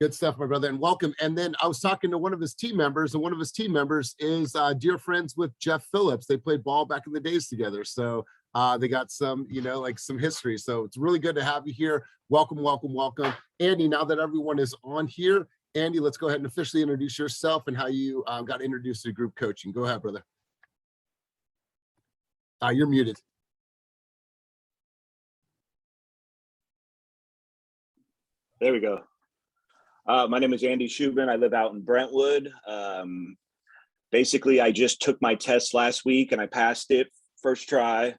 Good stuff, my brother, and welcome. And then I was talking to one of his team members, and one of his team members is dear friends with Jeff Phillips. They played ball back in the days together. So they got some, like some history. So it's really good to have you here. Welcome, welcome, welcome. Andy, now that everyone is on here, Andy, let's go ahead and officially introduce yourself and how you got introduced to group coaching. Go ahead, brother. You're muted. There we go. My name is Andy Shubin. I live out in Brentwood. Basically, I just took my test last week and I passed it first try.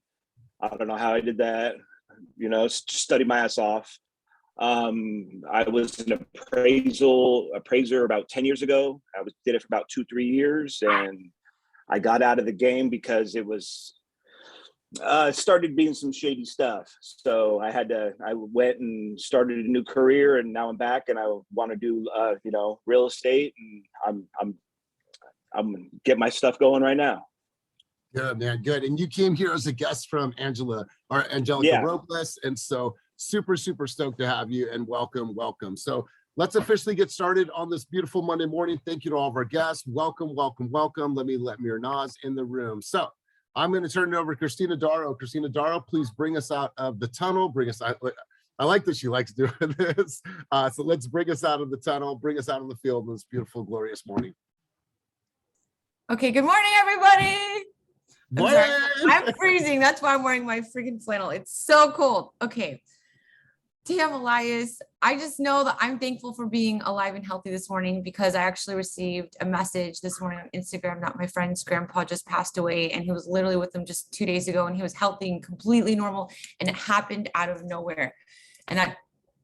I don't know how I did that, studied my ass off. I was an appraiser about 10 years ago. Did it for about 2-3 years, and I got out of the game because it was started being some shady stuff. So I went and started a new career, and now I'm back and I want to do, real estate, and I'm getting my stuff going right now. Good, man. Good. And you came here as a guest from Angelica Robles. And so super, super stoked to have you, and welcome, welcome. So let's officially get started on this beautiful Monday morning. Thank you to all of our guests. Welcome, welcome, welcome. Let Mir Naz in the room. So I'm going to turn it over to Christina Darrow. Christina Darrow, please bring us out of the tunnel. Bring us out. I like that she likes doing this. So let's bring us out of the tunnel, bring us out in the field on this beautiful, glorious morning. Okay, good morning, everybody. I'm freezing. That's why I'm wearing my freaking flannel. It's so cold. Okay. Damn, Elias. I just know that I'm thankful for being alive and healthy this morning, because I actually received a message this morning on Instagram that my friend's grandpa just passed away, and he was literally with them just 2 days ago, and he was healthy and completely normal, and it happened out of nowhere. And that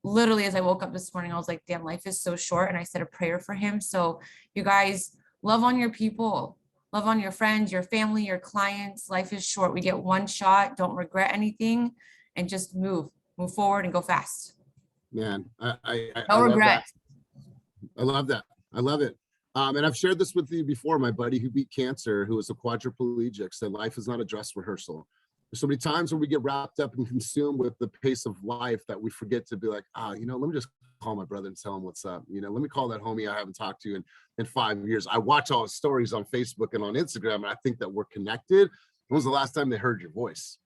literally, as I woke up this morning, I was like, damn, life is so short. And I said a prayer for him. So you guys, love on your people. Love on your friends, your family, your clients. Life is short. We get one shot. Don't regret anything, and just move forward and go fast. Man, I regret. I love that. I love it. And I've shared this with you before. My buddy who beat cancer, who was a quadriplegic, said life is not a dress rehearsal. There's so many times where we get wrapped up and consumed with the pace of life that we forget to be like, let me just call my brother and tell him what's up. Let me call that homie I haven't talked to in 5 years. I watch all his stories on Facebook and on Instagram, and I think that we're connected. When was the last time they heard your voice?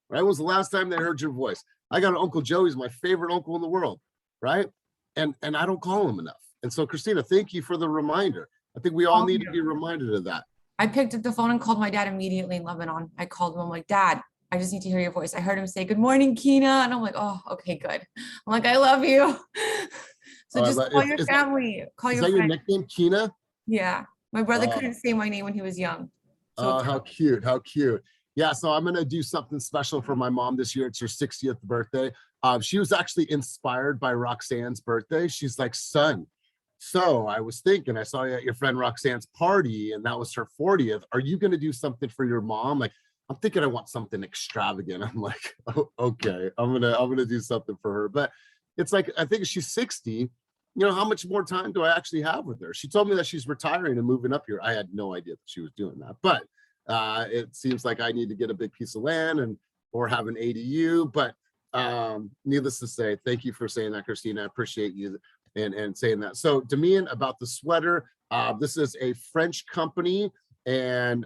Right? When was the last time they heard your voice? I got an Uncle Joe. He's my favorite uncle in the world, right? And I don't call him enough. And so, Christina, thank you for the reminder. I think we all need to be reminded of that. I picked up the phone and called my dad immediately in Lebanon. I called him. I'm like, Dad, I just need to hear your voice. I heard him say, good morning, Keena. And I'm like, oh, okay, good. I'm like, I love you. So just call your family. Call your friend. Is that your nickname, Keena? Yeah. My brother couldn't say my name when he was young. So how cute. How cute. Yeah, so I'm going to do something special for my mom this year. It's her 60th birthday. She was actually inspired by Roxanne's birthday. She's like, son, so I was thinking, I saw you at your friend Roxanne's party, and that was her 40th. Are you going to do something for your mom? Like, I'm thinking I want something extravagant. I'm like, oh, okay, I'm gonna do something for her. But it's like, I think she's 60. How much more time do I actually have with her? She told me that she's retiring and moving up here. I had no idea that she was doing that. But it seems like I need to get a big piece of land or have an ADU. But needless to say, thank you for saying that, Christina. I appreciate you and saying that. So Damian, about the sweater, this is a French company, and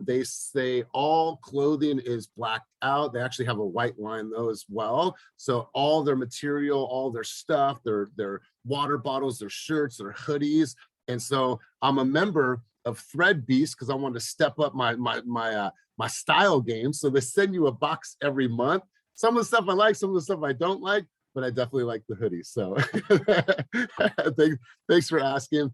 they say all clothing is blacked out. They actually have a white line though as well. So all their material, all their stuff, their water bottles, their shirts, their hoodies. And so I'm a member of Thread Beast because I wanted to step up my style game. So they send you a box every month. Some of the stuff I like, some of the stuff I don't like, but I definitely like the hoodie. So thanks for asking.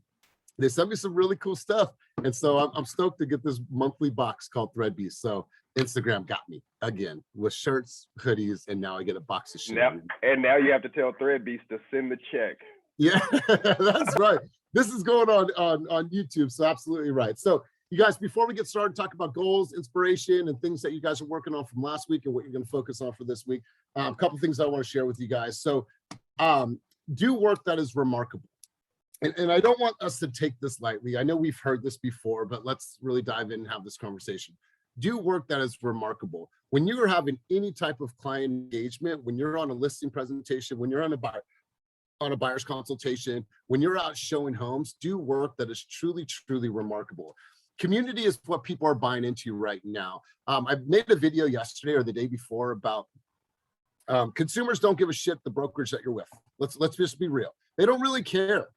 They sent me some really cool stuff. And so I'm stoked to get this monthly box called Thread Beast. So Instagram got me again with shirts, hoodies, and now I get a box of shit. Now you have to tell Thread Beast to send the check. Yeah, that's right. This is going on YouTube, so absolutely right. So you guys, before we get started, talk about goals, inspiration, and things that you guys are working on from last week and what you're going to focus on for this week. A couple things I want to share with you guys. So do work that is remarkable. And I don't want us to take this lightly. I know we've heard this before, but let's really dive in and have this conversation. Do work that is remarkable. When you are having any type of client engagement, when you're on a listing presentation, when you're on a buyer, on a buyer's consultation, when you're out showing homes, do work that is truly, truly remarkable. Community is what people are buying into right now. I made a video yesterday or the day before about consumers don't give a shit the brokerage that you're with. Let's just be real. They don't really care.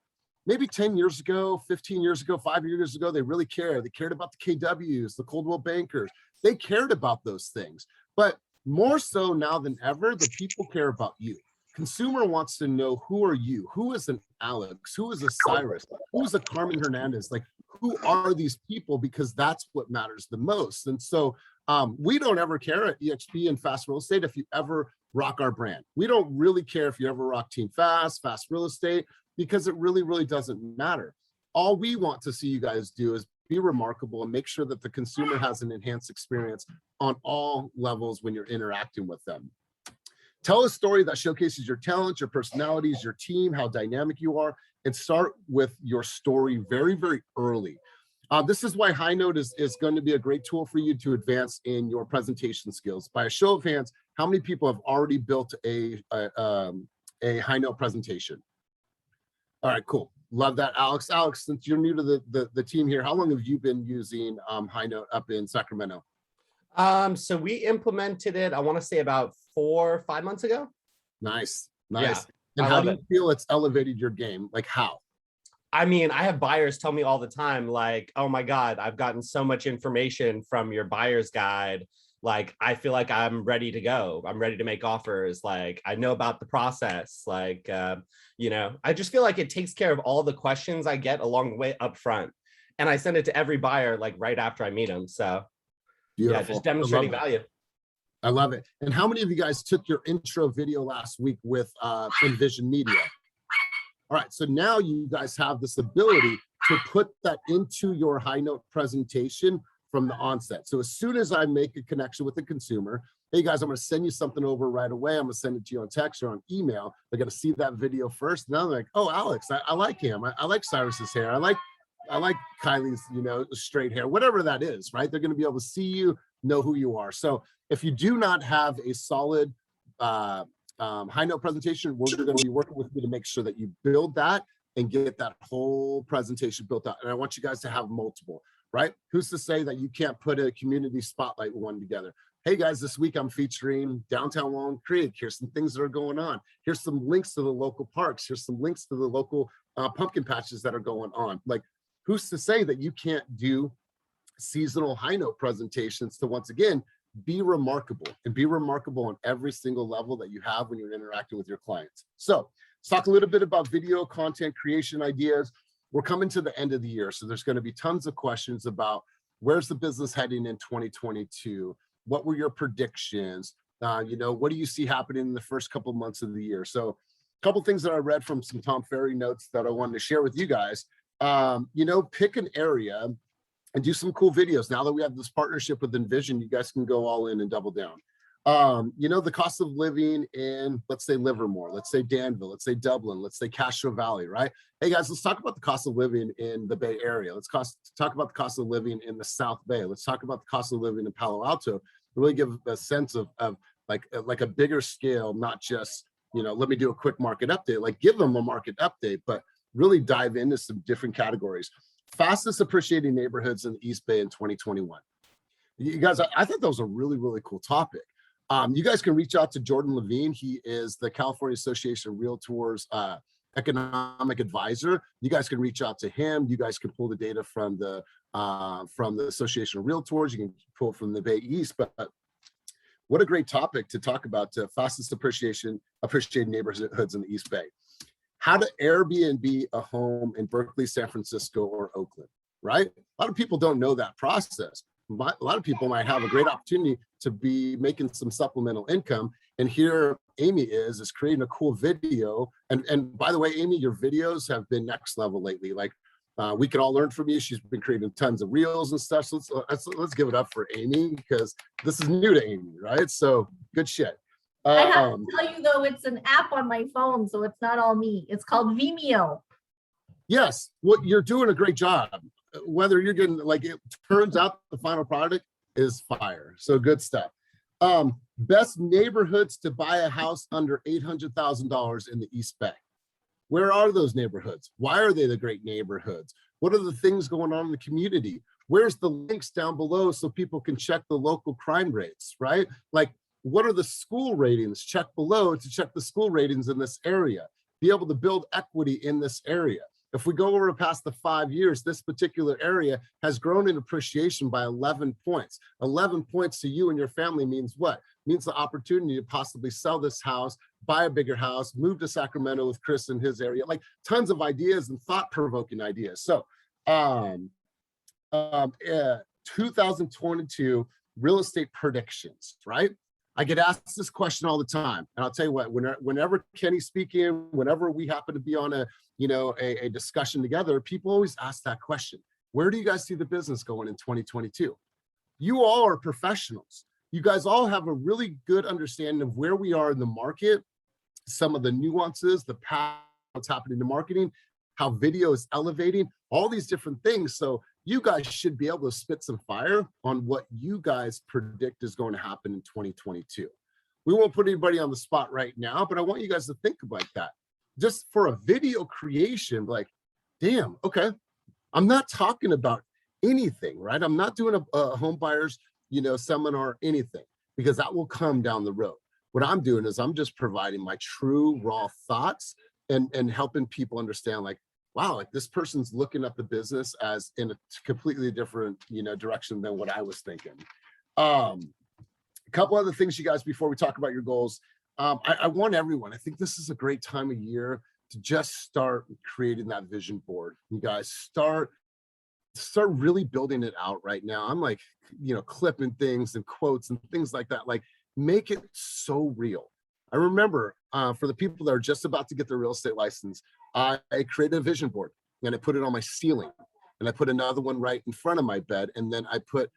Maybe 10 years ago, 15 years ago, 5 years ago, they really cared. They cared about the KWs, the Coldwell Bankers. They cared about those things. But more so now than ever, the people care about you. Consumer wants to know, who are you? Who is an Alex? Who is a Cyrus? Who is a Carmen Hernandez? Like, who are these people? Because that's what matters the most. And so we don't ever care at EXP and Fast Real Estate if you ever rock our brand. We don't really care if you ever rock Team Fast Real Estate, because it really, really doesn't matter. All we want to see you guys do is be remarkable and make sure that the consumer has an enhanced experience on all levels when you're interacting with them. Tell a story that showcases your talents, your personalities, your team, how dynamic you are, and start with your story very, very early. This is why High Note is going to be a great tool for you to advance in your presentation skills. By a show of hands, how many people have already built a High Note presentation? All right, cool. Love that, Alex. Alex, since you're new to the team here, how long have you been using High Note up in Sacramento? So we implemented it, I want to say about 4 or 5 months ago. Nice. Yeah, And I how love do it. you feel it's elevated your game? Like how? I mean, I have buyers tell me all the time, like, oh my God, I've gotten so much information from your buyer's guide. Like, I feel like I'm ready to go. I'm ready to make offers. Like, I know about the process. Like, you know, I just feel like it takes care of all the questions I get along the way up front. And I send it to every buyer, like right after I meet them. So Beautiful. yeah, just demonstrating value. I love it. And how many of you guys took your intro video last week with Envision Media? All right, so now you guys have this ability to put that into your High Note presentation from the onset. So as soon as I make a connection with the consumer, hey guys, I'm going to send you something over right away. I'm going to send it to you on text or on email. They're going to see that video first. Now they're like, oh, Alex, I like him. I like Cyrus's hair. I like Kylie's, you know, straight hair, whatever that is, right? They're going to be able to see you, know who you are. So if you do not have a solid High Note presentation, we're going to be working with you to make sure that you build that and get that whole presentation built out. And I want you guys to have multiple, right? Who's to say that you can't put a community spotlight one together? Hey guys, this week I'm featuring downtown Long Creek. Here's some things that are going on. Here's some links to the local parks. Here's some links to the local pumpkin patches that are going on. Like, who's to say that you can't do seasonal High Note presentations to, once again, be remarkable and be remarkable on every single level that you have when you're interacting with your clients. So let's talk a little bit about video content creation ideas. We're coming to the end of the year, so there's going to be tons of questions about where's the business heading in 2022? What were your predictions? You know, what do you see happening in the first couple of months of the year? So a couple things that I read from some Tom Ferry notes that I wanted to share with you guys. You know, pick an area and do some cool videos. Now that we have this partnership with Envision, you guys can go all in and double down. You know, the cost of living in, let's say Livermore, let's say Danville, let's say Dublin, let's say Castro Valley, right? Hey guys, let's talk about the cost of living in the Bay Area. Let's talk about the cost of living in the South Bay. Let's talk about the cost of living in Palo Alto. Really give a sense of like a bigger scale, not just, you know, let me do a quick market update, like give them a market update, but really dive into some different categories. Fastest appreciating neighborhoods in the East Bay in 2021. You guys, I thought that was a really, really cool topic. You guys can reach out to Jordan Levine. He is the California Association of Realtors economic advisor. You guys can reach out to him. You guys can pull the data from the Association of Realtors. You can pull from the Bay East. But what a great topic to talk about, fastest appreciating neighborhoods in the East Bay. How to Airbnb a home in Berkeley, San Francisco, or Oakland, right? A lot of people don't know that process. A lot of people might have a great opportunity to be making some supplemental income. And here Amy is creating a cool video. And by the way, Amy, your videos have been next level lately. Like we can all learn from you. She's been creating tons of reels and stuff. So let's give it up for Amy, because this is new to Amy, right? So good shit. I have to tell you though, it's an app on my phone, so it's not all me. It's called Vimeo. Yes, well, you're doing a great job. Whether you're getting, like, it turns out the final product is fire. So good stuff. Best neighborhoods to buy a house under $800,000 in the East Bay. Where are those neighborhoods? Why are they the great neighborhoods? What are the things going on in the community? Where's the links down below so people can check the local crime rates, right? Like, what are the school ratings? Check below to check the school ratings in this area. Be able to build equity in this area. If we go over past the 5 years, this particular area has grown in appreciation by 11 points. 11 points to you and your family means what? Means the opportunity to possibly sell this house, buy a bigger house, move to Sacramento with Chris in his area, like tons of ideas and thought-provoking ideas. So 2022 real estate predictions, right? I get asked this question all the time, and I'll tell you what, whenever Kenny's speaking, whenever we happen to be on a discussion together, people always ask that question. Where do you guys see the business going in 2022? You all are professionals. You guys all have a really good understanding of where we are in the market, some of the nuances, the path, what's happening to marketing, how video is elevating, all these different things. So you guys should be able to spit some fire on what you guys predict is going to happen in 2022. We won't put anybody on the spot right now, but I want you guys to think about that. Just for a video creation, like, damn, okay, I'm not talking about anything, right? I'm not doing a home buyers, seminar or anything, because that will come down the road. What I'm doing is I'm just providing my true raw thoughts and helping people understand, like, wow, like this person's looking at the business as in a completely different, direction than what I was thinking. A couple other things, you guys, before we talk about your goals. I want everyone, I think this is a great time of year to just start creating that vision board. You guys start really building it out right now. I'm like, clipping things and quotes and things like that, like make it so real. I remember for the people that are just about to get their real estate license, I created a vision board and I put it on my ceiling, and I put another one right in front of my bed. And then I put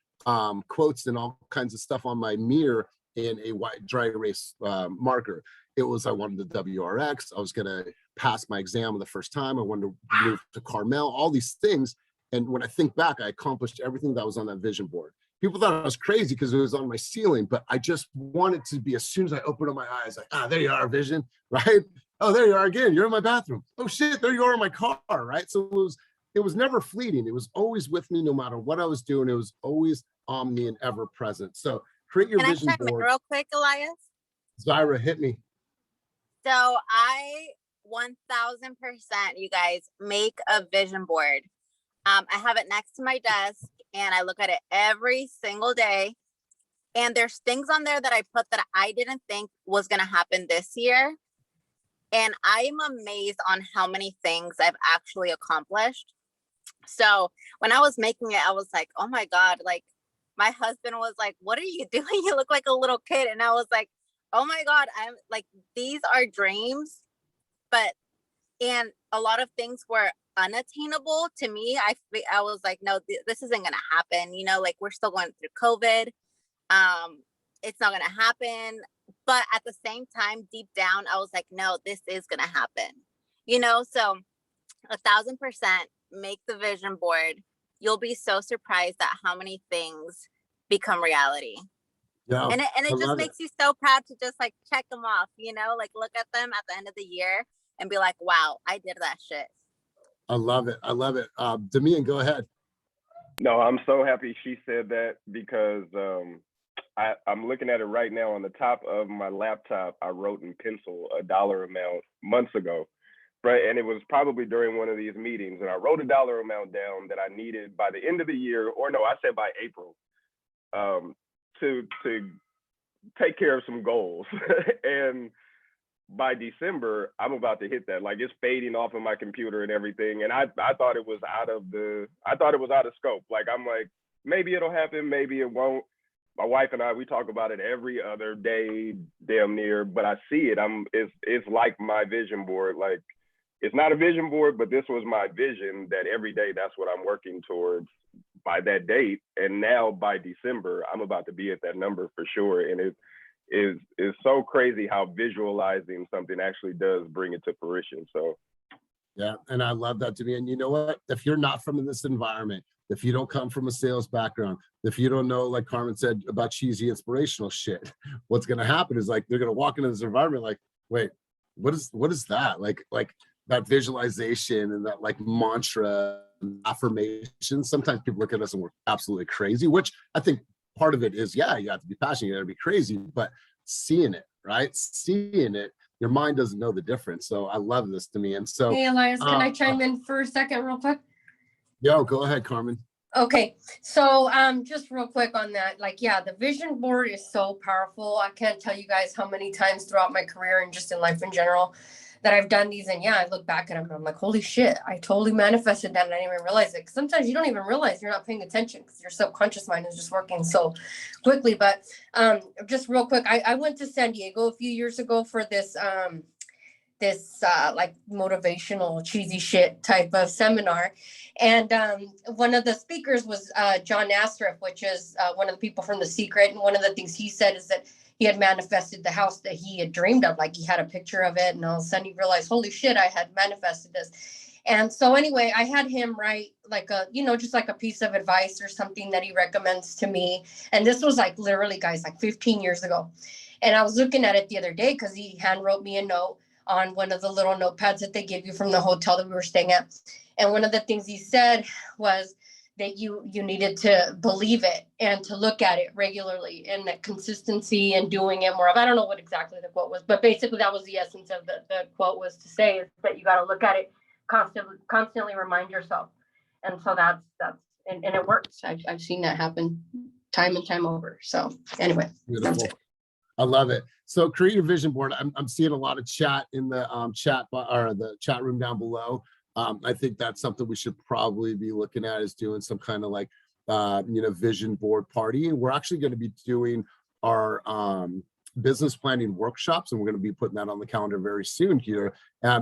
quotes and all kinds of stuff on my mirror in a white dry erase marker. It was, I wanted the WRX. I was going to pass my exam the first time. I wanted to move to Carmel, all these things. And when I think back, I accomplished everything that was on that vision board. People thought I was crazy because it was on my ceiling, but I just wanted to be, as soon as I opened up my eyes, like, there you are, vision, right? Oh, there you are again. You're in my bathroom. Oh shit, there you are in my car, right? So it was never fleeting. It was always with me no matter what I was doing. It was always omni and ever present. So create your vision board. Can I chime in real quick, Elias? Zyra, hit me. So I 1000%, you guys, make a vision board. I have it next to my desk and I look at it every single day. And there's things on there that I put that I didn't think was going to happen this year. And I'm amazed on how many things I've actually accomplished. So when I was making it, I was like, oh my God, like my husband was like, what are you doing? You look like a little kid. And I was like, oh my God, I'm like, these are dreams. And a lot of things were unattainable to me. I was like, no, this isn't going to happen. Like we're still going through COVID. It's not going to happen. But at the same time, deep down, I was like, no, this is going to happen. So 1000% make the vision board. You'll be so surprised at how many things become reality. Yeah, and it just makes you so proud to just like check them off, like look at them at the end of the year and be like, wow, I did that shit. I love it. I love it. Damian, go ahead. No, I'm so happy she said that because I'm looking at it right now on the top of my laptop. I wrote in pencil a dollar amount months ago, right? And it was probably during one of these meetings. And I wrote a dollar amount down that I needed by the end of the year, or no, I said by April, to take care of some goals. And by December, I'm about to hit that. Like it's fading off of my computer and everything. And I thought it was out of scope. Like I'm like, maybe it'll happen, maybe it won't. My wife and I, we talk about it every other day, damn near, but I see it. It's like my vision board. Like it's not a vision board, but this was my vision that every day that's what I'm working towards by that date. And now by December, I'm about to be at that number for sure. And it is so crazy how visualizing something actually does bring it to fruition. So yeah, and I love that, to me. And you know what? If you're not from this environment, if you don't come from a sales background, if you don't know, like Carmen said, about cheesy inspirational shit, what's going to happen is like they're going to walk into this environment like, wait, what is that? Like that visualization and that like mantra affirmation. Sometimes people look at us and we're absolutely crazy, which I think part of it is, yeah, you have to be passionate, you got to be crazy, but seeing it, right? Seeing it, your mind doesn't know the difference. So I love this to me. And so, Hey, Elias, can I chime in for a second real quick? yo, go ahead, Carmen. Okay, so just real quick on that, like, yeah, the vision board is so powerful. I can't tell you guys how many times throughout my career and just in life in general that I've done these. And yeah, I look back at them and I'm like, holy shit, I totally manifested that and I didn't even realize it. 'Cause sometimes you don't even realize you're not paying attention because your subconscious mind is just working so quickly. But just real quick, I went to San Diego a few years ago for this like motivational cheesy shit type of seminar. And one of the speakers was John Asraf, which is one of the people from The Secret. And one of the things he said is that he had manifested the house that he had dreamed of. Like he had a picture of it and all of a sudden he realized, holy shit, I had manifested this. And so anyway, I had him write like a, just like a piece of advice or something that he recommends to me. And this was like literally, guys, like 15 years ago. And I was looking at it the other day because he hand wrote me a note on one of the little notepads that they give you from the hotel that we were staying at. And one of the things he said was that you needed to believe it and to look at it regularly, and that consistency and doing it more of, I don't know what exactly the quote was, but basically that was the essence of the quote, was to say is that you got to look at it constantly remind yourself. And so that's, and it works. I've seen that happen time and time over. So anyway, that's it. I love it. So create your vision board. I'm seeing a lot of chat in the the chat room down below. I think that's something we should probably be looking at, is doing some kind of like vision board party. And we're actually going to be doing our business planning workshops, and we're going to be putting that on the calendar very soon here.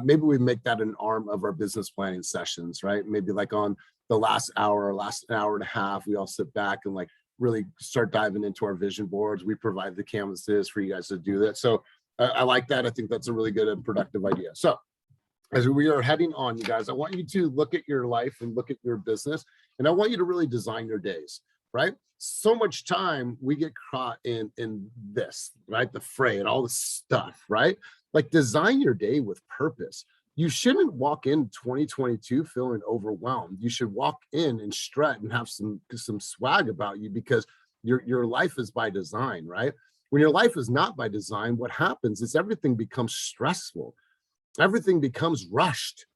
Maybe we make that an arm of our business planning sessions, right? Maybe like on the last hour and a half, we all sit back and like really start diving into our vision boards. We provide the canvases for you guys to do that. So I like that. I think that's a really good and productive idea. So as we are heading on, you guys, I want you to look at your life and look at your business, and I want you to really design your days, right? So much time we get caught in this, right? The fray and all the stuff, right? Like, design your day with purpose. You shouldn't walk in 2022 feeling overwhelmed. You should walk in and strut and have some swag about you, because your life is by design, right? When your life is not by design, what happens is everything becomes stressful. Everything becomes rushed,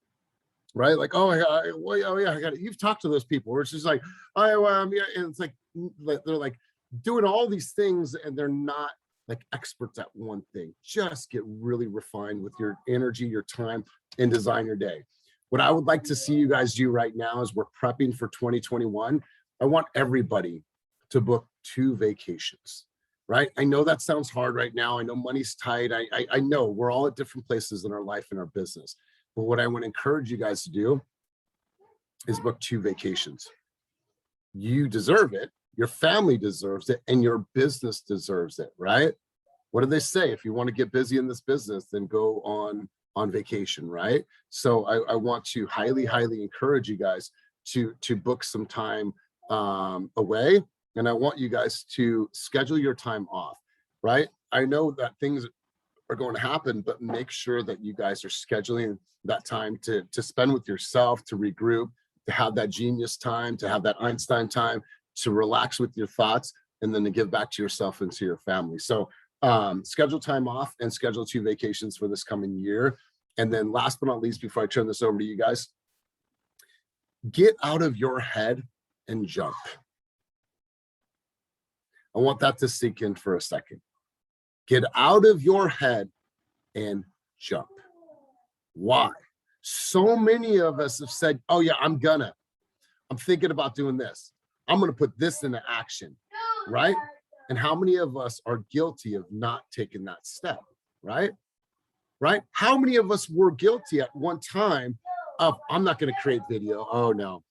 right? Like, oh yeah, I got it. You've talked to those people where it's just like, yeah, and it's like they're like doing all these things and they're not like experts at one thing. Just get really refined with your energy, your time, and design your day. What I would like to see you guys do right now is we're prepping for 2021. I want everybody to book 2 vacations, right? I know that sounds hard right now. I know money's tight. I know we're all at different places in our life and our business. But what I want to encourage you guys to do is book 2 vacations. You deserve it. Your family deserves it, and your business deserves it, right? What do they say? If you want to get busy in this business, then go on vacation, right? So I want to highly encourage you guys to book some time away, and I want you guys to schedule your time off, right? I know that things are going to happen, but make sure that you guys are scheduling that time to spend with yourself, to regroup, to have that genius time, to have that Einstein time, to relax with your thoughts, and then to give back to yourself and to your family. So schedule time off and schedule 2 vacations for this coming year. And then last but not least, before I turn this over to you guys, get out of your head and jump. I want that to sink in for a second. Get out of your head and jump. Why? So many of us have said, oh yeah, I'm thinking about doing this. I'm going to put this into action, right? And how many of us are guilty of not taking that step, right? Right? How many of us were guilty at one time of, I'm not going to create video. Oh no.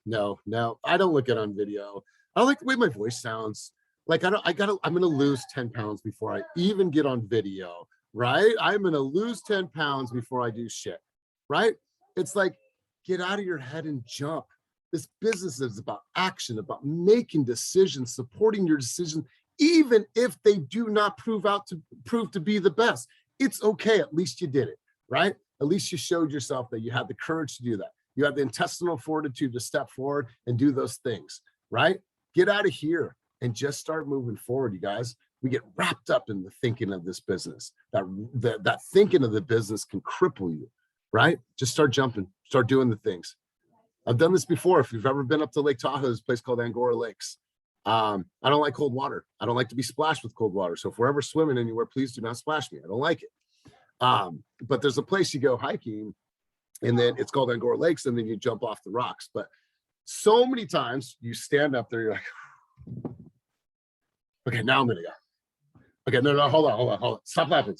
I don't look at on video. I don't like the way my voice sounds. Like I'm going to lose 10 pounds before I even get on video, right? I'm going to lose 10 pounds before I do shit, right? It's like, get out of your head and jump. This business is about action, about making decisions, supporting your decisions, even if they do not prove to be the best. It's okay. At least you did it, right? at least you showed yourself that you had the courage to do that. You had the intestinal fortitude to step forward and do those things, right? Get out of here and just start moving forward, you guys. We get wrapped up in the thinking of this business. That thinking of the business can cripple you, right? Just start jumping, start doing the things. I've done this before. If you've ever been up to Lake Tahoe, there's a place called Angora Lakes. I don't like cold water. I don't like to be splashed with cold water. So if we're ever swimming anywhere, please do not splash me. I don't like it. But there's a place you go hiking, and then it's called Angora Lakes, and then you jump off the rocks. But so many times you stand up there, you're like, okay, now I'm gonna go. Okay, no, hold on. Stop laughing,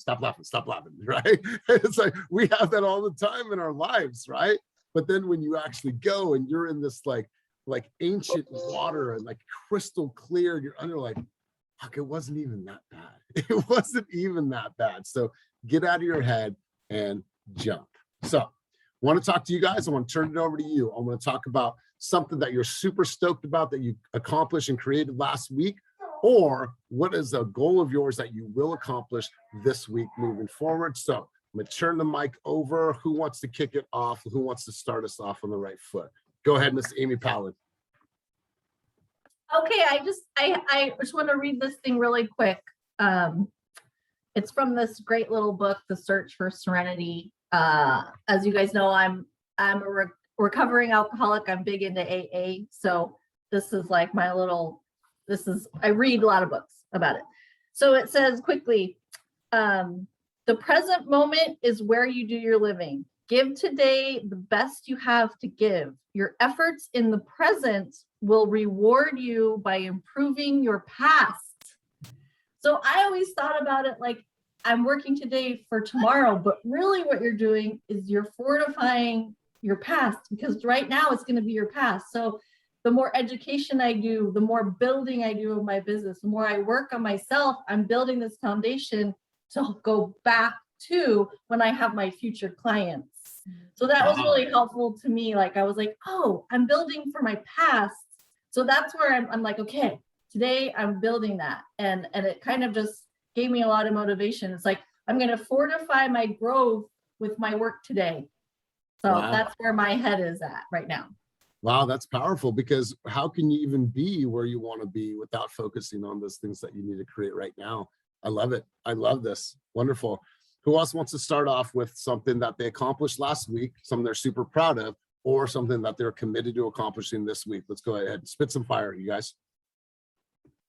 right? It's like we have that all the time in our lives, right? But then when you actually go and you're in this like ancient water and like crystal clear, and you're under like, fuck, it wasn't even that bad. It wasn't even that bad. So get out of your head and jump. So want to talk to you guys. I want to turn it over to you. I want to talk about something that you're super stoked about that you accomplished and created last week, or what is a goal of yours that you will accomplish this week moving forward. So I'm going to turn the mic over. Who wants to kick it off? Who wants to start us off on the right foot? Go ahead, Miss Amy Palin. Okay, I just want to read this thing really quick. It's from this great little book, The Search for Serenity. As you guys know, I'm a recovering alcoholic. I'm big into AA. So this is like my little, I read a lot of books about it. So it says quickly, the present moment is where you do your living. Give today the best you have to give. Your efforts in the present will reward you by improving your past. So I always thought about it like I'm working today for tomorrow, but really what you're doing is you're fortifying your past, because right now it's going to be your past. So the more education I do, the more building I do of my business, the more I work on myself, I'm building this foundation to go back to when I have my future clients. So that was really helpful to me. Like I was like, oh, I'm building for my past. So that's where I'm like, okay, today I'm building that. And it kind of just gave me a lot of motivation. It's like, I'm going to fortify my growth with my work today. So that's where my head is at right now. Wow, that's powerful, because how can you even be where you want to be without focusing on those things that you need to create right now? I love it. I love this. Wonderful. Who else wants to start off with something that they accomplished last week, something they're super proud of, or something that they're committed to accomplishing this week? Let's go ahead. Spit some fire, you guys.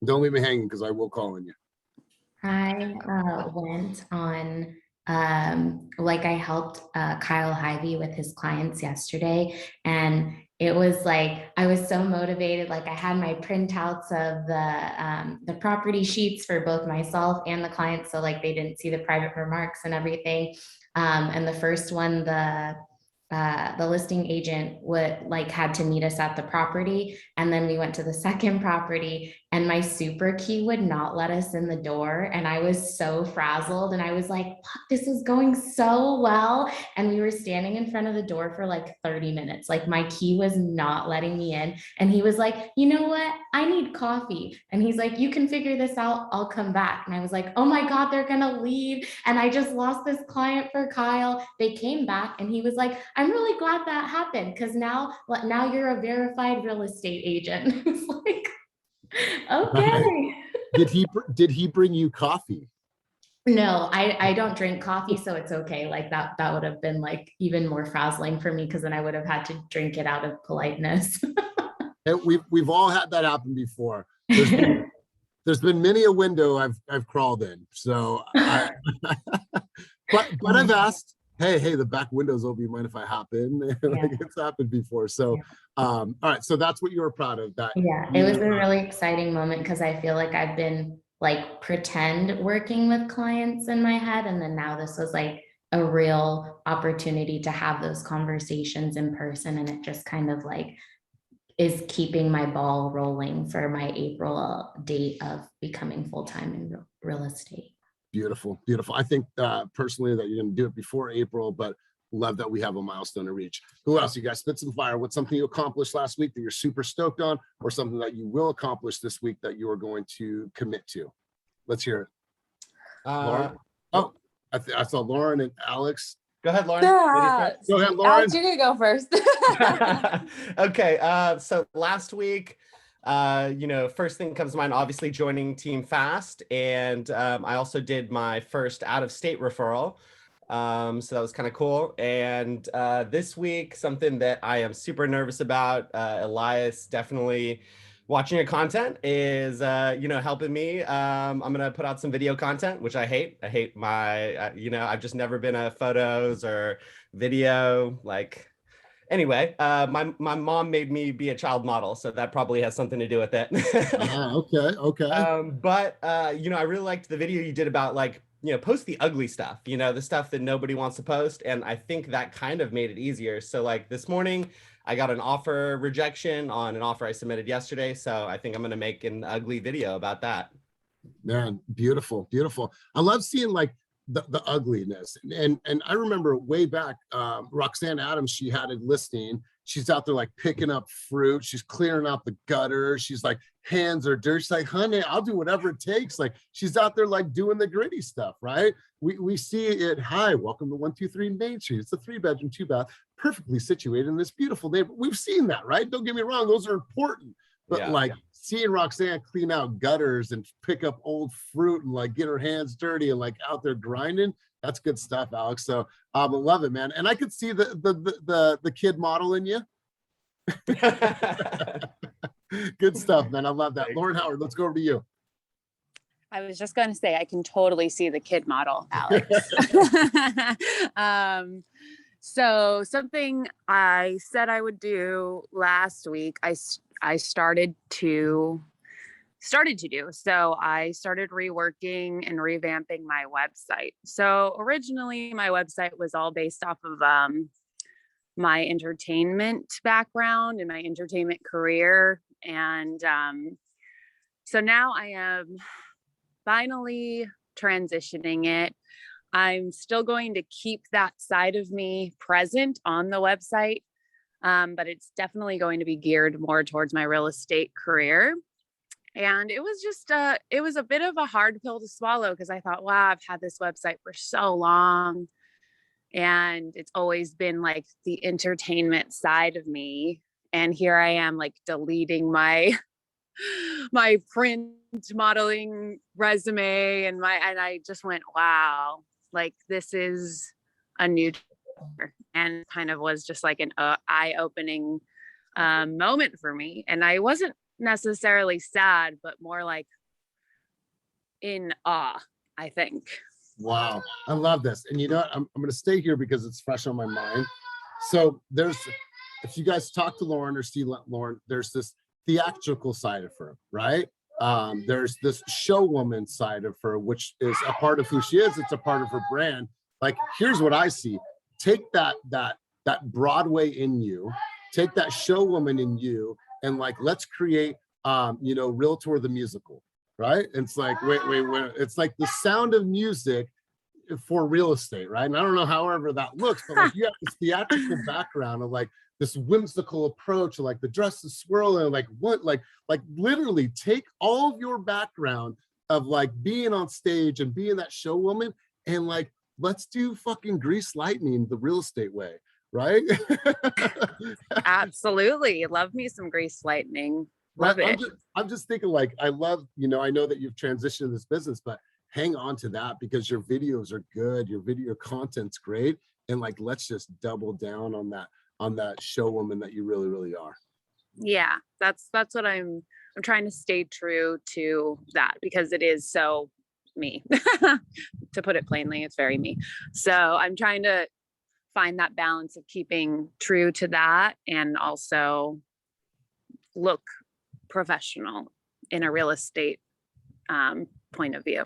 Don't leave me hanging, because I will call on you. I went on, like I helped Kyle Hyvee with his clients yesterday, and it was like, I was so motivated. Like I had my printouts of the property sheets for both myself and the clients. So like they didn't see the private remarks and everything. And the first one, the listing agent had to meet us at the property. And then we went to the second property, and my super key would not let us in the door. And I was so frazzled, and I was like, this is going so well. And we were standing in front of the door for like 30 minutes. Like my key was not letting me in. And he was like, you know what? I need coffee. And he's like, you can figure this out. I'll come back. And I was like, oh my God, they're going to leave. And I just lost this client for Kyle. They came back, and he was like, I'm really glad that happened, because now you're a verified real estate agent. It's like, okay. Did he bring you coffee? No, I don't drink coffee, so it's okay. Like that would have been like even more frazzling for me, because then I would have had to drink it out of politeness. And we've all had that happen before. There's been many a window I've crawled in. So but I've asked, hey, the back window's open. You mind if I hop in? Like it's happened before. So all right, so that's what you were proud of. That it was a really exciting moment, because I feel like I've been like pretend working with clients in my head, and then now this was like a real opportunity to have those conversations in person, and it just kind of like is keeping my ball rolling for my April date of becoming full-time in real estate. Beautiful, beautiful. I think personally that you're going to do it before April, but love that we have a milestone to reach. Who else? You guys spit some fire. What's something you accomplished last week that you're super stoked on, or something that you will accomplish this week that you are going to commit to? Let's hear it. Lauren? Oh, I saw Lauren and Alex. Go ahead, Lauren. Ladies Go ahead, Lauren. Alex, you can go first. first. Okay, so last week, first thing comes to mind, obviously joining Team Fast, and I also did my first out-of-state referral. So that was kind of cool. And this week, something that I am super nervous about, Elias definitely watching your content is, helping me. I'm going to put out some video content, which I hate. I hate I've just never been a photos or video. Anyway, my mom made me be a child model, so that probably has something to do with it. Okay. But I really liked the video you did about post the ugly stuff, the stuff that nobody wants to post. And I think that kind of made it easier. So this morning, I got an offer rejection on an offer I submitted yesterday. So I think I'm going to make an ugly video about that. Man, beautiful, beautiful. I love seeing the ugliness. And I remember way back, Roxanne Adams, she had a listing. She's out there picking up fruit. She's clearing out the gutter. She's hands are dirty. She's like, honey, I'll do whatever it takes. She's out there doing the gritty stuff, right? We see it. Hi, welcome to 123 Main Street. It's a 3-bedroom, 2-bath, perfectly situated in this beautiful neighborhood. We've seen that, right? Don't get me wrong. Those are important. But seeing Roxanne clean out gutters and pick up old fruit and get her hands dirty and out there grinding, that's good stuff, Alex. So I love it, man. And I could see the kid model in you. Good stuff, man. I love that. Lauren Howard, let's go over to you. I was just going to say, I can totally see the kid model, Alex. So something I said I would do last week, I started to do. So I started reworking and revamping my website. So originally my website was all based off of my entertainment background and my entertainment career. And so now I am finally transitioning it. I'm still going to keep that side of me present on the website, but it's definitely going to be geared more towards my real estate career. And it was just it was a bit of a hard pill to swallow because I thought, wow, I've had this website for so long. And it's always been the entertainment side of me. And here I am deleting my print modeling resume and I just went, wow, this is a new chapter. And kind of was just an eye-opening moment for me. And I wasn't necessarily sad, but more in awe, I think. Wow, I love this. And you know what? I'm going to stay here because it's fresh on my mind. So if you guys talk to Lauren or see Lauren, there's this theatrical side of her, right? There's this showwoman side of her, which is a part of who she is. It's a part of her brand. Here's what I see. Take that Broadway in you, take that showwoman in you, and let's create, Realtor the musical, right? It's wait. It's the Sound of Music for real estate, right? And I don't know however that looks, but you have this theatrical background of this whimsical approach, the dress is swirling, literally take all of your background of being on stage and being that showwoman and let's do fucking Grease Lightning the real estate way, right? Absolutely. Love me some Grease Lightning. Love it. I'm just thinking I love, I know that you've transitioned in this business, but hang on to that because your videos are good. Your video content's great. And let's just double down on that showwoman that you really, really are. Yeah, that's what I'm trying to stay true to that because it is so me. To put it plainly, it's very me. So I'm trying to find that balance of keeping true to that and also look professional in a real estate point of view.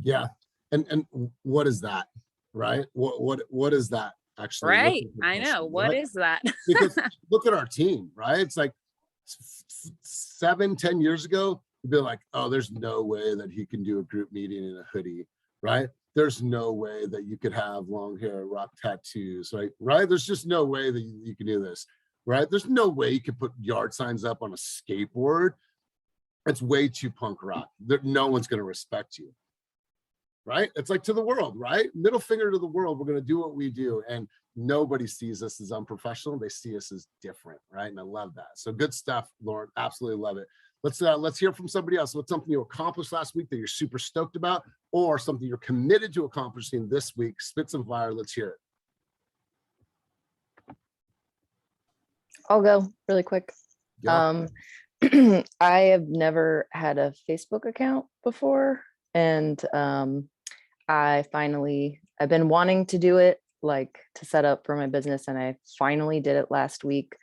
Yeah. And what is that, right? What is that actually? Right. I know. What is that? Because look at our team, right? It's 7-10 years ago, you'd be like, oh, there's no way that he can do a group meeting in a hoodie, right? There's no way that you could have long hair, rock tattoos, right? There's just no way that you can do this, right? There's no way you could put yard signs up on a skateboard. It's way too punk rock. No one's going to respect you. right? It's like to the world, right? Middle finger to the world. We're going to do what we do. And nobody sees us as unprofessional. They see us as different, right? And I love that. So good stuff, Lauren. Absolutely love it. Let's hear from somebody else. What's something you accomplished last week that you're super stoked about, or something you're committed to accomplishing this week? Spit some fire. Let's hear it. I'll go really quick. Yeah. I have never had a Facebook account before, and I've been wanting to do it, like to set up for my business, and I finally did it last week,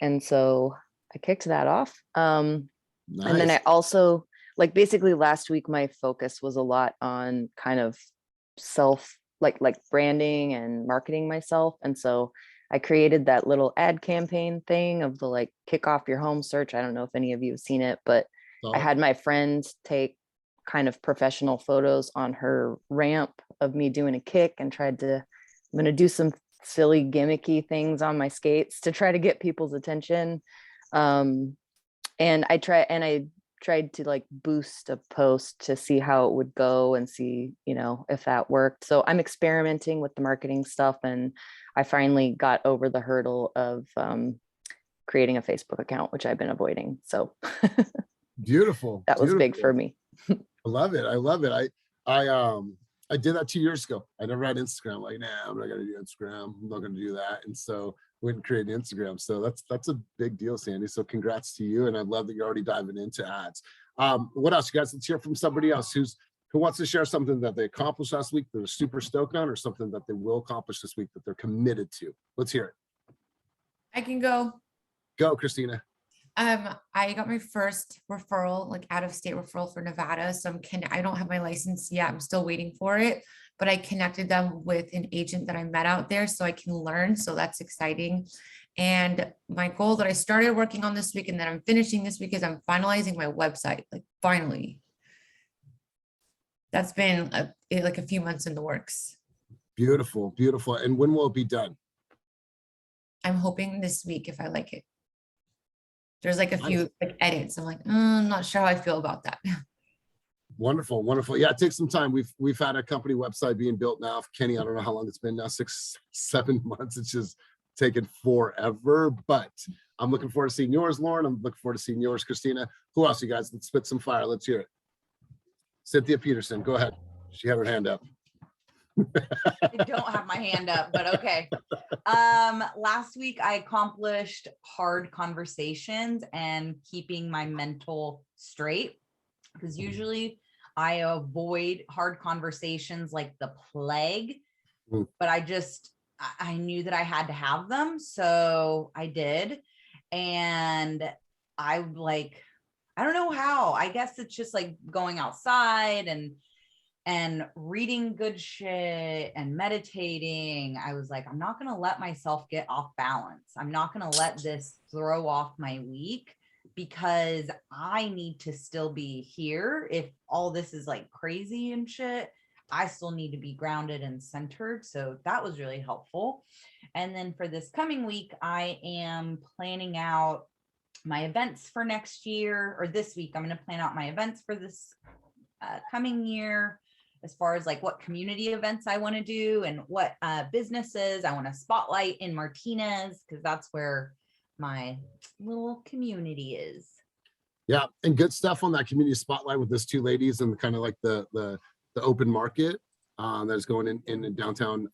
and so I kicked that off. Nice. And then I also, like, basically last week my focus was a lot on kind of self, like branding and marketing myself, and so I created that little ad campaign thing of the like kick off your home search. I don't know if any of you have seen it, but I had my friend take kind of professional photos on her ramp of me doing a kick, and I'm going to do some silly gimmicky things on my skates to try to get people's attention. And I tried to like boost a post to see how it would go and see, if that worked. So I'm experimenting with the marketing stuff, and I finally got over the hurdle of creating a Facebook account, which I've been avoiding. So beautiful. That was big for me. I love it. I love it. I did that 2 years ago. I never had Instagram. Like, nah, I'm not gonna do Instagram. I'm not gonna do that. And so went and created Instagram. So that's a big deal, Sandy. So congrats to you. And I love that you're already diving into ads. What else, you guys? Let's hear from somebody else who wants to share something that they accomplished last week that they're super stoked on, or something that they will accomplish this week that they're committed to. Let's hear it. I can go. Go, Christina. I got my first referral, like out of state referral for Nevada. So I don't have my license yet. I'm still waiting for it, but I connected them with an agent that I met out there so I can learn. So that's exciting. And my goal that I started working on this week and that I'm finishing this week is I'm finalizing my website, like finally. That's been like a few months in the works. Beautiful, beautiful. And when will it be done? I'm hoping this week if I like it. There's like a few like edits. I'm like, I'm not sure how I feel about that. Wonderful, wonderful. Yeah, it takes some time. We've had a company website being built now. Kenny, I don't know how long it's been now, 6-7 months. It's just taken forever, but I'm looking forward to seeing yours, Lauren. I'm looking forward to seeing yours, Christina. Who else, you guys? Let's spit some fire. Let's hear it. Cynthia Peterson, go ahead. She had her hand up. I don't have my hand up, but okay. Last week I accomplished hard conversations and keeping my mental straight, because usually I avoid hard conversations like the plague, but I knew that I had to have them. So I did. And I don't know how. I guess it's just like going outside and reading good shit and meditating. I was like, I'm not going to let myself get off balance. I'm not going to let this throw off my week, because I need to still be here. If all this is like crazy and shit, I still need to be grounded and centered. So that was really helpful. And then for this coming week, I am planning out my events for next year, or this week, I'm going to plan out my events for this coming year, as far as like what community events I want to do and what businesses I want to spotlight in Martinez, because that's where my little community is. Yeah, and good stuff on that community spotlight with those two ladies and kind of like the open market that is going in downtown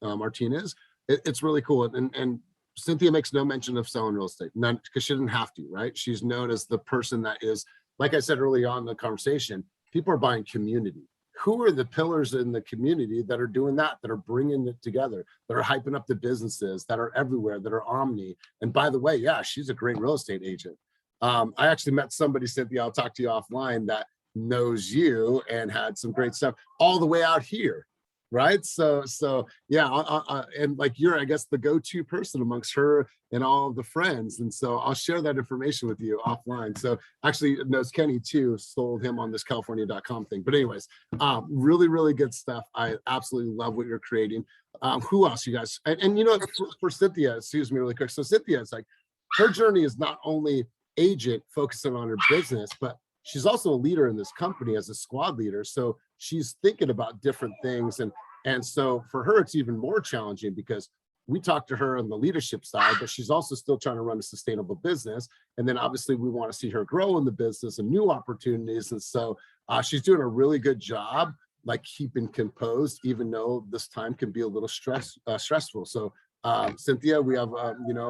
Martinez. It's really cool. And Cynthia makes no mention of selling real estate, none, because she didn't have to, right? She's known as the person that is, like I said early on in the conversation, people are buying community. Who are the pillars in the community that are doing that are bringing it together, that are hyping up the businesses, that are everywhere, that are omni? And by the way, yeah, she's a great real estate agent. I actually met somebody, Cynthia, I'll talk to you offline, that knows you and had some great stuff all the way out here, right? So yeah, and like you're, I guess, the go-to person amongst her and all of the friends. And so I'll share that information with you offline. So actually knows Kenny too, sold him on this California.com thing. But anyways, really, really good stuff. I absolutely love what you're creating. Who else, you guys? And you know, for Cynthia, excuse me really quick. So Cynthia, it's like her journey is not only agent focusing on her business, but she's also a leader in this company as a squad leader. So she's thinking about different things. And so for her, it's even more challenging because we talked to her on the leadership side, but she's also still trying to run a sustainable business. And then obviously we want to see her grow in the business and new opportunities. And so she's doing a really good job, like keeping composed, even though this time can be a little stressful. So Cynthia, we have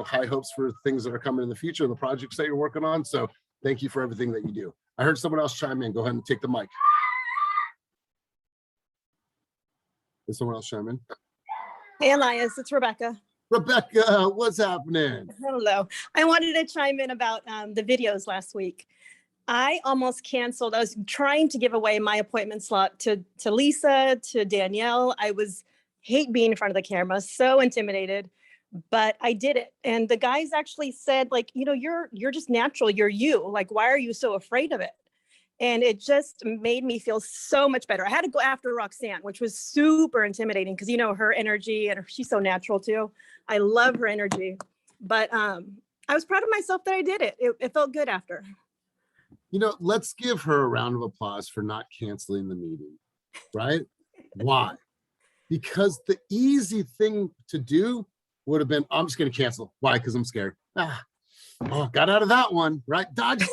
high hopes for things that are coming in the future and the projects that you're working on. So thank you for everything that you do. I heard someone else chime in. Go ahead and take the mic. Did someone else chime in? Hey, Elias, it's Rebecca. Rebecca, what's happening? Hello. I wanted to chime in about the videos last week. I almost canceled. I was trying to give away my appointment slot to Lisa, to Danielle. I hate being in front of the camera, so intimidated, but I did it. And the guys actually said, like, you're just natural. You're you. Like, why are you so afraid of it? And it just made me feel so much better. I had to go after Roxanne, which was super intimidating because, her energy, and she's so natural too. I love her energy. But I was proud of myself that I did it. It felt good after. Let's give her a round of applause for not canceling the meeting, right? Why? Because the easy thing to do would have been, I'm just going to cancel. Why? Because I'm scared. Got out of that one, right? Dodged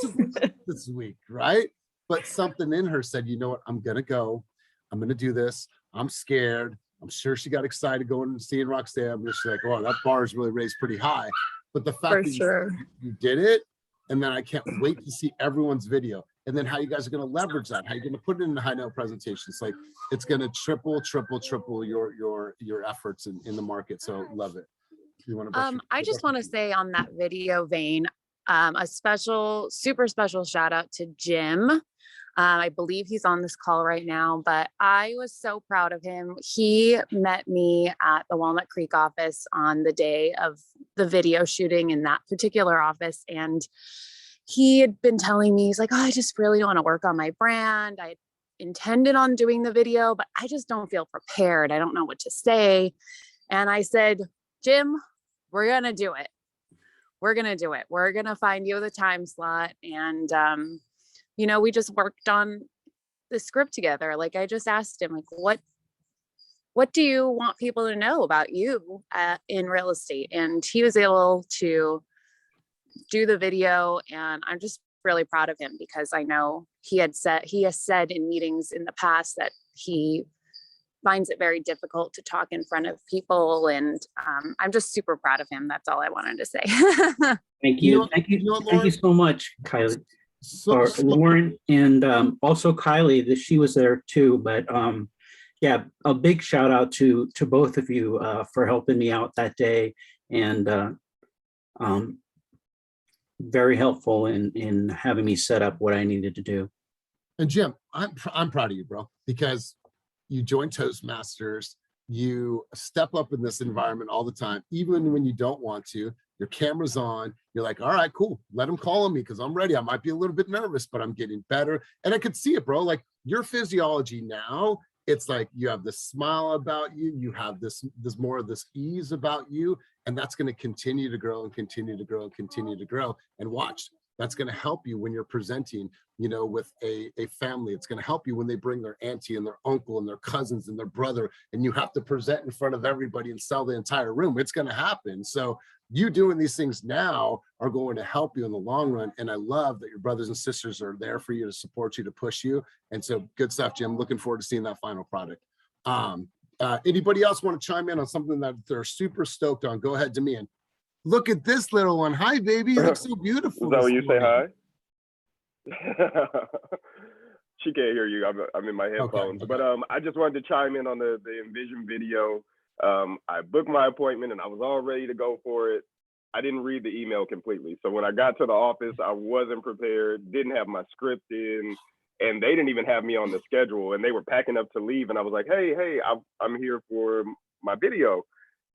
this week, right? But something in her said, you know what? I'm going to go. I'm going to do this. I'm scared. I'm sure she got excited going and seeing Roxanne. And she's like, oh, that bar is really raised pretty high. But the fact that you did it, and then I can't wait to see everyone's video. And then how you guys are going to leverage that, how you're going to put it in the high note presentations. Like it's going to triple your efforts in the market. So love it. I just want to say on that video vein, a super special shout out to Jim. I believe he's on this call right now, but I was so proud of him. He met me at the Walnut Creek office on the day of the video shooting in that particular office. And he had been telling me, he's like, oh, I just really want to work on my brand. I intended on doing the video, but I just don't feel prepared. I don't know what to say. And I said, Jim, we're going to do it. We're going to do it. We're going to find you the time slot. And, we just worked on the script together. Like I just asked him, like, what do you want people to know about you in real estate? And he was able to do the video. And I'm just really proud of him because I know he has said in meetings in the past that he finds it very difficult to talk in front of people. And I'm just super proud of him. That's all I wanted to say. Thank you. Thank you so much, Kylie. Or Lauren, and also Kylie, that she was there too. But yeah, a big shout out to both of you for helping me out that day, and very helpful in having me set up what I needed to do. And Jim, I'm proud of you, bro, because you joined Toastmasters. You step up in this environment all the time, even when you don't want to. Your camera's on. You're like, all right, cool. Let them call on me because I'm ready. I might be a little bit nervous, but I'm getting better. And I could see it, bro. Like your physiology now, it's like you have this smile about you. You have this more of this ease about you. And that's going to continue to grow and continue to grow and continue to grow. And watch, that's going to help you when you're presenting, with a family. It's going to help you when they bring their auntie and their uncle and their cousins and their brother, and you have to present in front of everybody and sell the entire room. It's going to happen. So you doing these things now are going to help you in the long run. And I love that your brothers and sisters are there for you, to support you, to push you. And so good stuff, Jim. Looking forward to seeing that final product. Anybody else want to chime in on something that they're super stoked on? Go ahead, Demian. Look at this little one. Hi, baby. You look so beautiful. Is that when you say hi? She can't hear you. I'm in my headphones. Okay. But I just wanted to chime in on the Envision video. I booked my appointment and I was all ready to go for it. I didn't read the email completely. So when I got to the office, I wasn't prepared, didn't have my script in, and they didn't even have me on the schedule. And they were packing up to leave. And I was like, hey, I'm here for my video.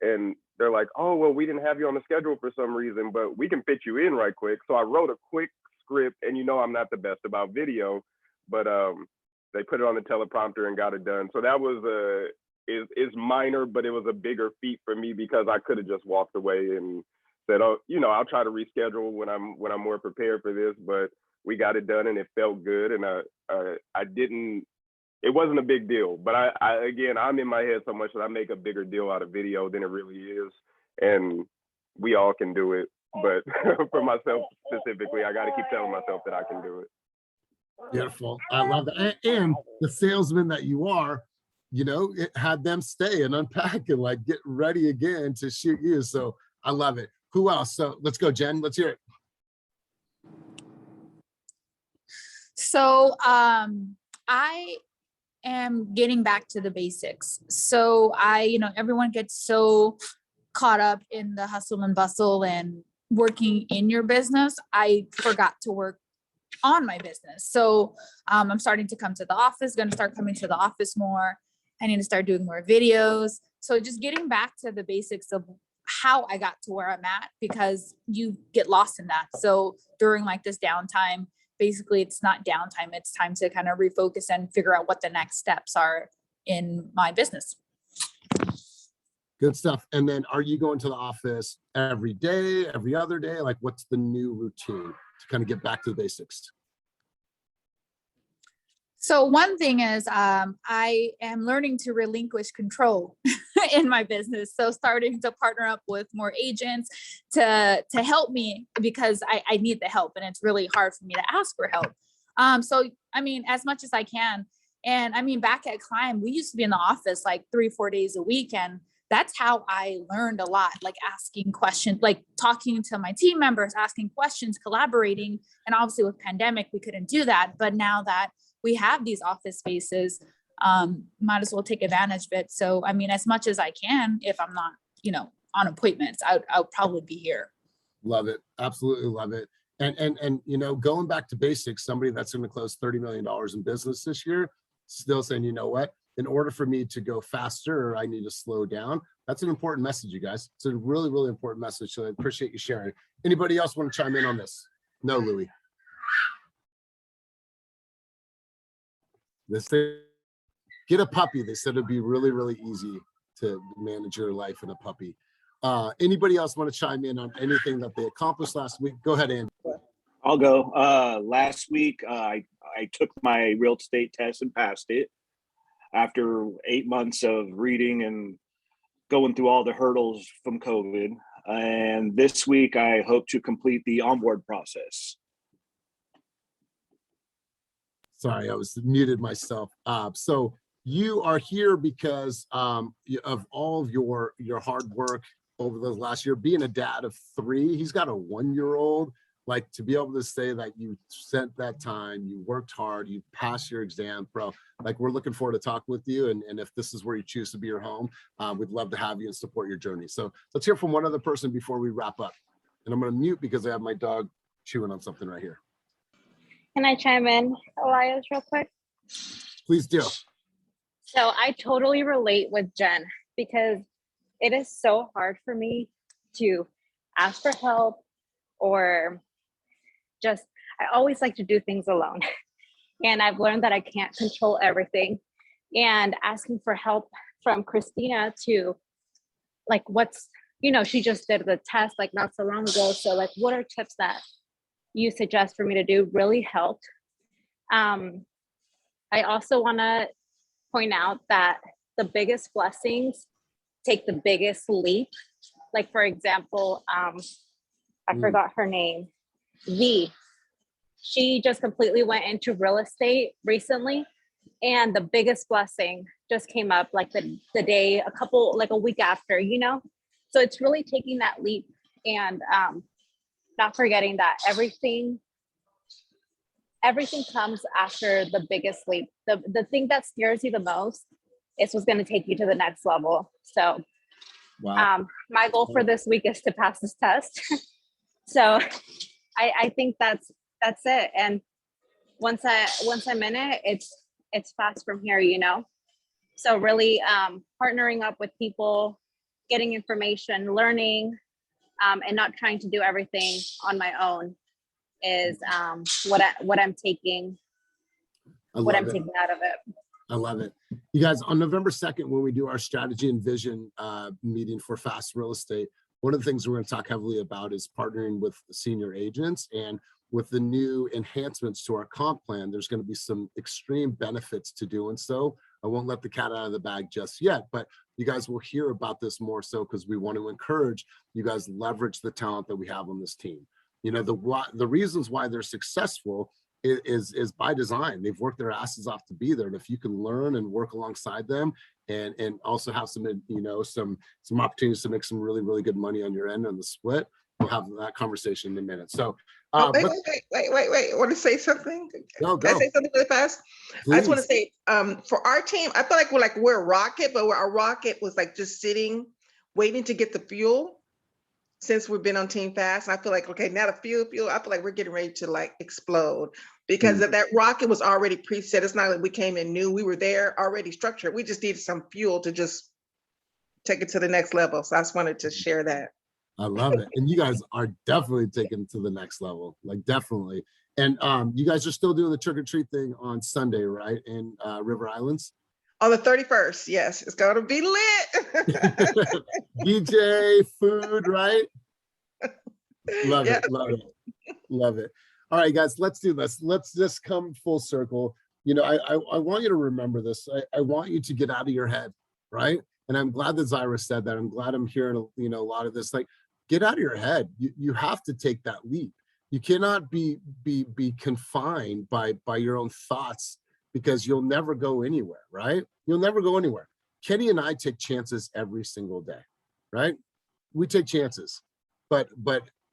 And they're like, oh, well, we didn't have you on the schedule for some reason, but we can fit you in right quick. So I wrote a quick script, and I'm not the best about video, but they put it on the teleprompter and got it done. So that was is minor, but it was a bigger feat for me because I could have just walked away and said, oh, I'll try to reschedule when I'm more prepared for this. But we got it done and it felt good. And I didn't, it wasn't a big deal, but again, I'm in my head so much that I make a bigger deal out of video than it really is. And we all can do it. But for myself specifically, I got to keep telling myself that I can do it. Beautiful. I love that. And the salesman that you are, you know, it had them stay and unpack and like get ready again to shoot you. So I love it. Who else? So let's go, Jen. Let's hear it. So I am getting back to the basics. So everyone gets so caught up in the hustle and bustle and working in your business. I forgot to work on my business. So I'm starting to come to the office, going to start coming to the office more. I need to start doing more videos. So just getting back to the basics of how I got to where I'm at, because you get lost in that. So during like this downtime, basically it's not downtime, it's time to kind of refocus and figure out what the next steps are in my business. Good stuff. And then are you going to the office every day, every other day? Like what's the new routine to kind of get back to the basics? So one thing is I am learning to relinquish control in my business. So starting to partner up with more agents to help me, because I need the help and it's really hard for me to ask for help. So, I mean, as much as I can. And I mean, back at Climb, we used to be in the office like 3-4 days a week. And that's how I learned a lot, like asking questions, like talking to my team members, asking questions, collaborating. And obviously with pandemic, we couldn't do that. But now that we have these office spaces, might as well take advantage of it. So, I mean, as much as I can, if I'm not, on appointments, I'll probably be here. Love it. Absolutely love it. And going back to basics, somebody that's going to close $30 million in business this year, still saying, you know what, in order for me to go faster, I need to slow down. That's an important message, you guys. It's a really, really important message. So I appreciate you sharing. Anybody else want to chime in on this? No, Louie. They say, get a puppy. They said it'd be really, really easy to manage your life in a puppy. Anybody else want to chime in on anything that they accomplished last week? Go ahead, Andy. I'll go. Last week, I took my real estate test and passed it after 8 months of reading and going through all the hurdles from COVID. And this week, I hope to complete the onboard process. Sorry, I was muted myself. So you are here because of all of your hard work over the last year, being a dad of 3. He's got a 1-year-old. Like, to be able to say that you spent that time, you worked hard, you passed your exam, bro. Like, we're looking forward to talking with you. And if this is where you choose to be your home, we'd love to have you and support your journey. So let's hear from one other person before we wrap up. And I'm going to mute because I have my dog chewing on something right here. Can I chime in, Elias, real quick? Please do. So I totally relate with Jen, because it is so hard for me to ask for help, or just, I always like to do things alone. And I've learned that I can't control everything. And asking for help from Christina to, like, she just did the test like not so long ago. So like, what are tips that you suggest for me to do really helped. I also want to point out that the biggest blessings take the biggest leap. Like, for example, I forgot her name, V. She just completely went into real estate recently, and the biggest blessing just came up like the day, a week after, So it's really taking that leap and not forgetting that everything comes after the biggest leap. The thing that scares you the most is what's going to take you to the next level. So wow. My goal for this week is to pass this test. So I think that's it. And once I'm in it, it's fast from here, So really partnering up with people, getting information, learning, and not trying to do everything on my own is what I'm taking out of it. I love it. You guys, on November 2nd, when we do our strategy and vision meeting for Fast Real Estate, one of the things we're going to talk heavily about is partnering with senior agents. And with the new enhancements to our comp plan, there's going to be some extreme benefits to doing so. I won't let the cat out of the bag just yet, but you guys will hear about this more so because we want to encourage you guys leverage the talent that we have on this team. You know, the reasons why they're successful is by design. They've worked their asses off to be there. And if you can learn and work alongside them and also have some, you know, some opportunities to make some really, really good money on your end on the split, we'll have that conversation in a minute. So wait. I want to say something. No, Can I say something really fast? Please. I just want to say, for our team, I feel like we're a rocket, but our rocket was like just sitting, waiting to get the fuel. Since we've been on Team Fast, and I feel like, okay, now the fuel, I feel like we're getting ready to like explode because that rocket was already preset. It's not like we came in new, we were there already structured. We just needed some fuel to just take it to the next level. So I just wanted to share that. I love it. And you guys are definitely taking it to the next level, like definitely. And you guys are still doing the trick or treat thing on Sunday, right? In River Islands? On the 31st, yes, it's gonna be lit. DJ, food, right? Love Yeah. it, love it, love it. All right, guys, let's do this. Let's just come full circle. You know, I want you to remember this. I want you to get out of your head, right? And I'm glad that Zyra said that. I'm glad I'm hearing, you know, a lot of this. Like, get out of your head. You have to take that leap. You cannot be confined by your own thoughts, because you'll never go anywhere, right? You'll never go anywhere. Kenny and I take chances every single day, right? We take chances, but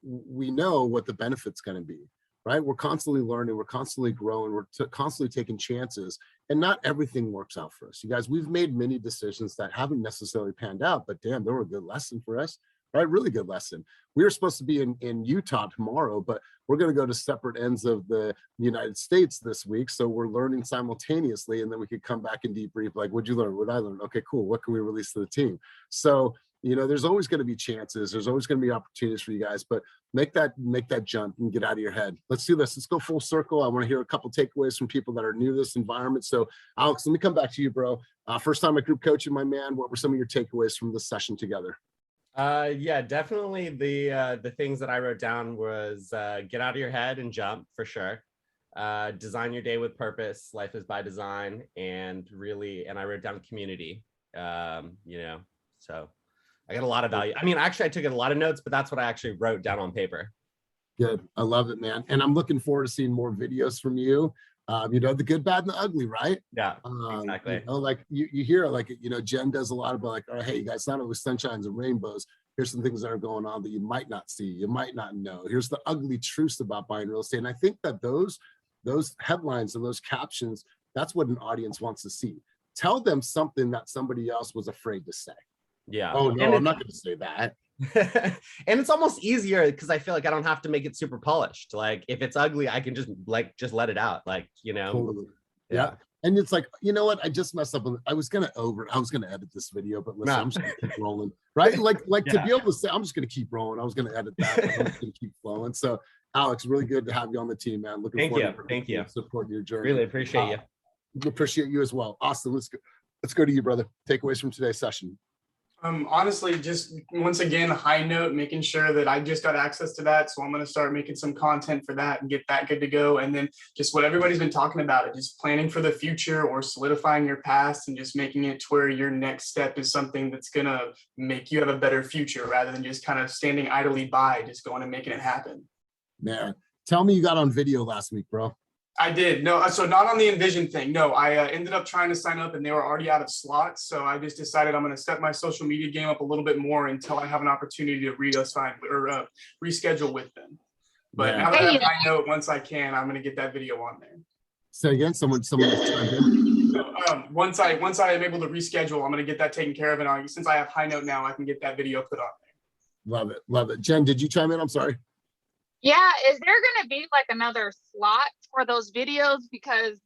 we know what the benefit's going to be, right? We're constantly learning, we're constantly growing, we're constantly taking chances, and not everything works out for us. You guys, we've made many decisions that haven't necessarily panned out, but damn, they were a good lesson for us, right? Really good lesson. We were supposed to be in Utah tomorrow, but we're going to go to separate ends of the United States this week. So we're learning simultaneously, and then we could come back and debrief, like, what'd you learn? What'd I learn? Okay, cool. What can we release to the team? So, you know, there's always going to be chances. There's always going to be opportunities for you guys, but make that jump and get out of your head. Let's do this. Let's go full circle. I want to hear a couple takeaways from people that are new to this environment. So Alex, let me come back to you, bro. First time at group coaching, my man. What were some of your takeaways from this session together? Yeah, definitely the things that I wrote down was get out of your head and jump, for sure. Design your day with purpose. Life is by design. And I wrote down community. You know, so I got a lot of value. I mean, actually, I took a lot of notes, but that's what I actually wrote down on paper. Good. I love it, man. And I'm looking forward to seeing more videos from you. You know, the good, bad, and the ugly, right? Yeah, exactly. You know, like you hear, like, you know, Jen does a lot about, like, all right, hey, you guys, not always sunshines and rainbows. Here's some things that are going on that you might not see, you might not know. Here's the ugly truths about buying real estate. And I think that those headlines and those captions, that's what an audience wants to see. Tell them something that somebody else was afraid to say. Yeah. Oh no, I'm not going to say that. And it's almost easier because I feel like I don't have to make it super polished. Like, if it's ugly, I can just let it out. Like, you know. Totally. Yeah. And it's like, you know what? I just messed up. I was gonna edit this video, but listen, I'm just gonna keep rolling, right? Like to be able to say, I'm just gonna keep rolling. I was gonna edit that, but I'm just gonna keep flowing. So, Alex, really good to have you on the team, man. Looking forward to supporting your journey. Really appreciate you. Appreciate you as well. Austin, let's go to you, brother. Takeaways from today's session. Honestly, just once again, high note, making sure that I just got access to that. So I'm going to start making some content for that and get that good to go. And then just what everybody's been talking about, just planning for the future or solidifying your past and just making it to where your next step is something that's going to make you have a better future rather than just kind of standing idly by, just going and making it happen. Man, tell me you got on video last week, bro. I did. No, so not on the Envision thing. No, I ended up trying to sign up and they were already out of slots. So I just decided I'm going to step my social media game up a little bit more until I have an opportunity to reassign or reschedule with them. But now that I have high note, once I can, I'm going to get that video on there. Say again, someone chimed in. Once I am able to reschedule, I'm going to get that taken care of. And since I have high note now, I can get that video put on there. Love it. Love it. Jen, did you chime in? I'm sorry. Yeah, is there going to be like another slot for those videos? Because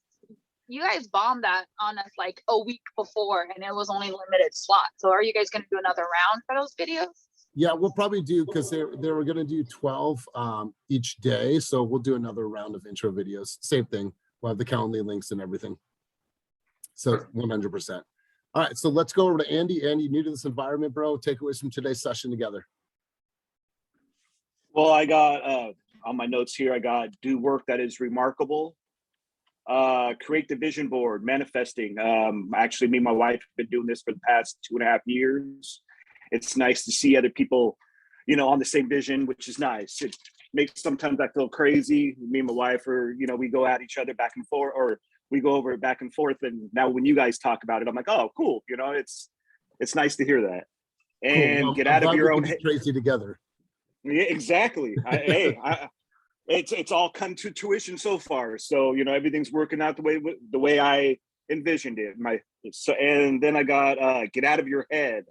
you guys bombed that on us like a week before and it was only limited slots. So are you guys going to do another round for those videos? Yeah, we'll probably do, because they were going to do 12 each day. So we'll do another round of intro videos. Same thing. We'll have the Calendly links and everything. So 100%. All right, so let's go over to Andy. Andy, new to this environment, bro. Takeaways from today's session together. Well, I got on my notes here, I got do work that is remarkable. Create the vision board, manifesting. Actually, me and my wife have been doing this for the past 2.5 years. It's nice to see other people, you know, on the same vision, which is nice. It makes, sometimes I feel crazy. Me and my wife are, you know, we go at each other back and forth, or we go over it back and forth. And now when you guys talk about it, I'm like, oh, cool. You know, it's nice to hear that. And Cool. Well, get I'm out of glad your we own can head. be crazy together. Yeah, exactly. It's all come to tuition so far. So, you know, everything's working out the way I envisioned it. And then I got get out of your head.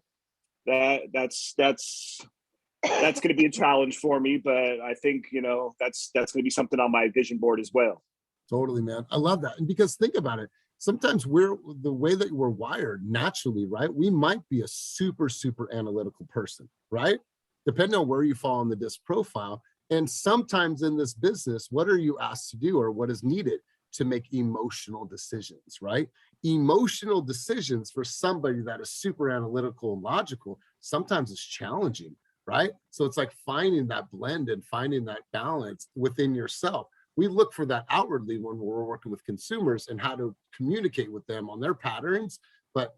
That's going to be a challenge for me, but I think, you know, that's going to be something on my vision board as well. Totally, man. I love that. And because think about it, sometimes the way that we're wired naturally, right? We might be a super, super analytical person, right? Depending on where you fall on the DISC profile. And sometimes in this business, what are you asked to do or what is needed to make emotional decisions, right? Emotional decisions for somebody that is super analytical and logical, sometimes it's challenging, right? So it's like finding that blend and finding that balance within yourself. We look for that outwardly when we're working with consumers and how to communicate with them on their patterns, but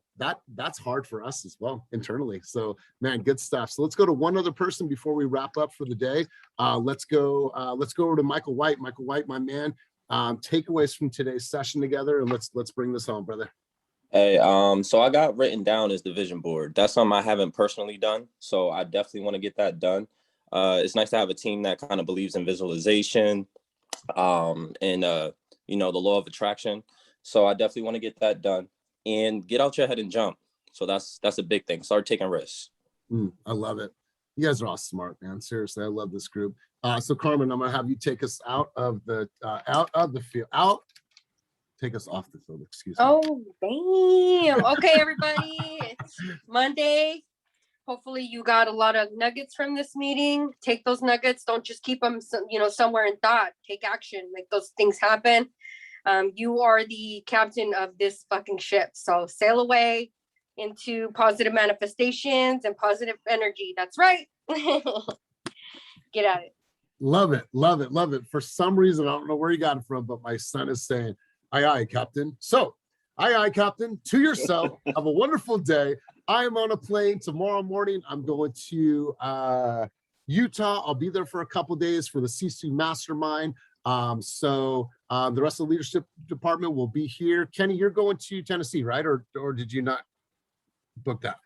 that's hard for us as well internally. So man, good stuff. So let's go to one other person before we wrap up for the day. Let's go over to Michael White. Michael White, my man, takeaways from today's session together, and let's bring this on, brother. Hey, so I got written down as the vision board. That's something I haven't personally done, so I definitely want to get that done. It's nice to have a team that kind of believes in visualization, and you know, the law of attraction. So I definitely want to get that done and get out your head and jump. So that's a big thing. Start taking risks. I love it. You guys are all smart, man. Seriously, I love this group. So Carmen, I'm gonna have you take us out of the field. Take us off the field, excuse me. Oh, damn. Okay, everybody. It's Monday. Hopefully you got a lot of nuggets from this meeting. Take those nuggets. Don't just keep them, somewhere in thought. Take action. Make those things happen. You are the captain of this fucking ship. So sail away into positive manifestations and positive energy. That's right. Get at it. Love it, love it, love it. For some reason, I don't know where you got it from, but my son is saying, aye, aye, Captain. So, aye, aye, Captain, to yourself. Have a wonderful day. I am on a plane tomorrow morning. I'm going to Utah. I'll be there for a couple days for the CSU Mastermind. So the rest of the leadership department will be here. Kenny, you're going to Tennessee, right? Or did you not book that?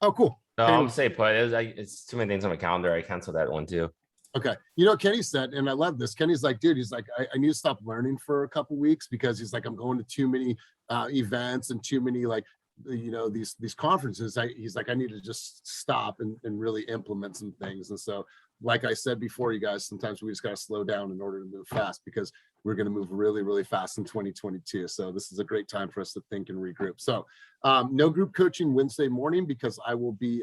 Oh, cool. No, I'm say put. It's too many things on my calendar. I canceled that one too. Okay. You know, Kenny said, and I love this. Kenny's like, dude, he's like, I need to stop learning for a couple weeks because he's like, I'm going to too many events and too many like, you know, these conferences. He's like, I need to just stop and really implement some things. And so, like I said before, you guys, sometimes we just got to slow down in order to move fast because we're going to move really, really fast in 2022. So this is a great time for us to think and regroup. So no group coaching Wednesday morning because I will be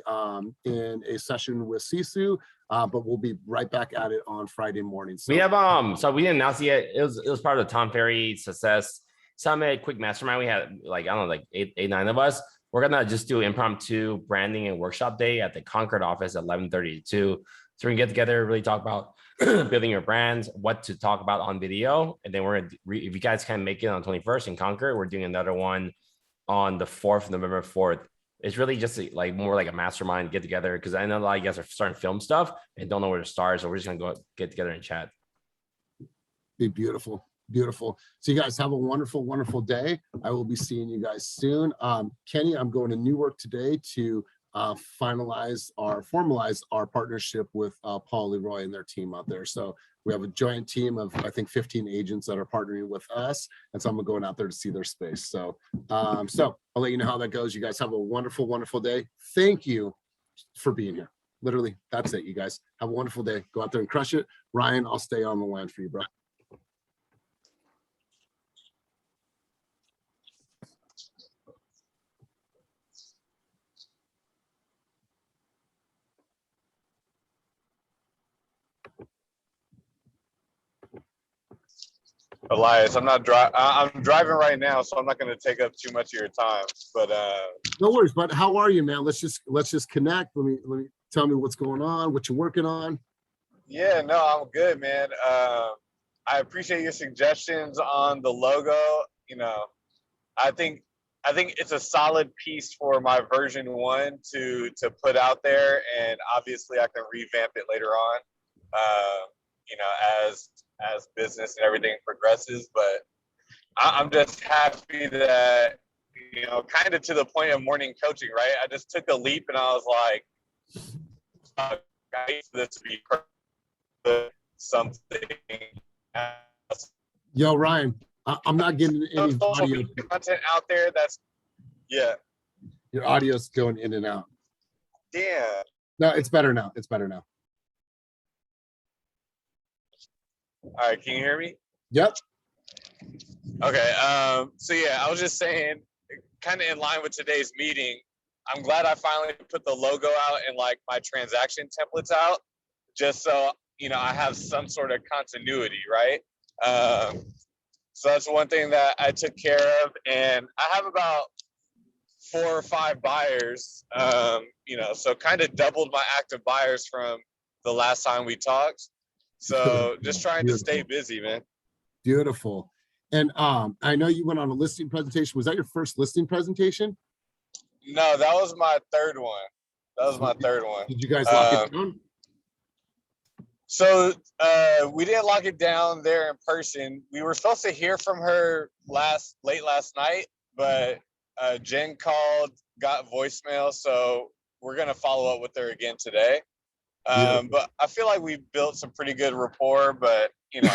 in a session with Sisu, but we'll be right back at it on Friday morning. So we have so we didn't announce it yet. It was part of the Tom Ferry Success Summit quick mastermind. We had like, I don't know, like eight, 9 of us. We're gonna just do impromptu branding and workshop day at the Concord office at 11:30 to 2. So we can get together, really talk about building your brands, what to talk about on video. And then we're gonna, if you guys can make it on 21st in Concord, we're doing another one on the 4th, November 4th. It's really just like more like a mastermind get together because I know a lot of you guys are starting to film stuff and don't know where to start. So we're just gonna go get together and chat. Be beautiful. Beautiful. So you guys have a wonderful, wonderful day. I will be seeing you guys soon. Kenny, I'm going to Newark today to formalize our partnership with Paul Leroy and their team out there. So we have a joint team of, I think, 15 agents that are partnering with us. And so I'm going out there to see their space. So, I'll let you know how that goes. You guys have a wonderful, wonderful day. Thank you for being here. Literally, that's it, you guys. Have a wonderful day. Go out there and crush it. Ryan, I'll stay on the line for you, bro. Elias, I'm driving right now, so I'm not going to take up too much of your time. But no worries. But how are you, man? Let's just connect. Let me tell me what's going on, what you're working on. Yeah, no, I'm good, man. I appreciate your suggestions on the logo. You know, I think it's a solid piece for my version 1 to put out there, and obviously I can revamp it later on. You know, as business and everything progresses, but I'm just happy that, you know, kind of to the point of morning coaching, right? I just took a leap and I was like, I need this to be something else. Yo, Ryan, I'm not getting any audio. Content out there that's, yeah. Your audio's going in and out. Yeah. No, it's better now. It's better now. All right, can you hear me? Yep. Okay, so yeah, I was just saying, kind of in line with today's meeting, I'm glad I finally put the logo out and like my transaction templates out, just so, you know, I have some sort of continuity, right? So that's one thing that I took care of, and I have about 4 or 5 buyers, you know, so kind of doubled my active buyers from the last time we talked. So just trying to stay busy, man. Beautiful. And I know you went on a listing presentation. Was that your first listing presentation? No, that was my third one. That was my third one. Did you guys lock it down? So we didn't lock it down there in person. We were supposed to hear from her late last night, but Jen called, got voicemail, so we're gonna follow up with her again today. But I feel like we built some pretty good rapport, but you know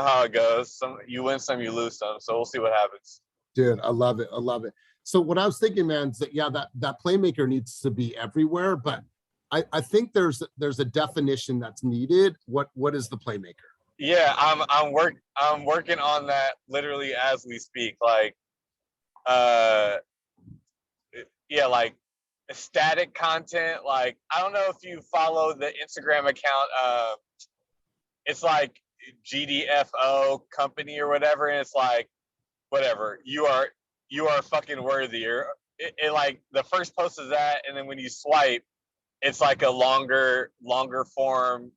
how it goes. Some you win some, you lose some. So we'll see what happens. Dude, I love it. I love it. So what I was thinking, man, is that yeah, that playmaker needs to be everywhere, but I think there's a definition that's needed. What is the playmaker? Yeah, I'm working on that literally as we speak. Like, yeah, like static content. Like, I don't know if you follow the Instagram account. It's like GDFO company or whatever, and it's like, whatever, you are fucking worthy. Or it like the first post is that, and then when you swipe, it's like a longer form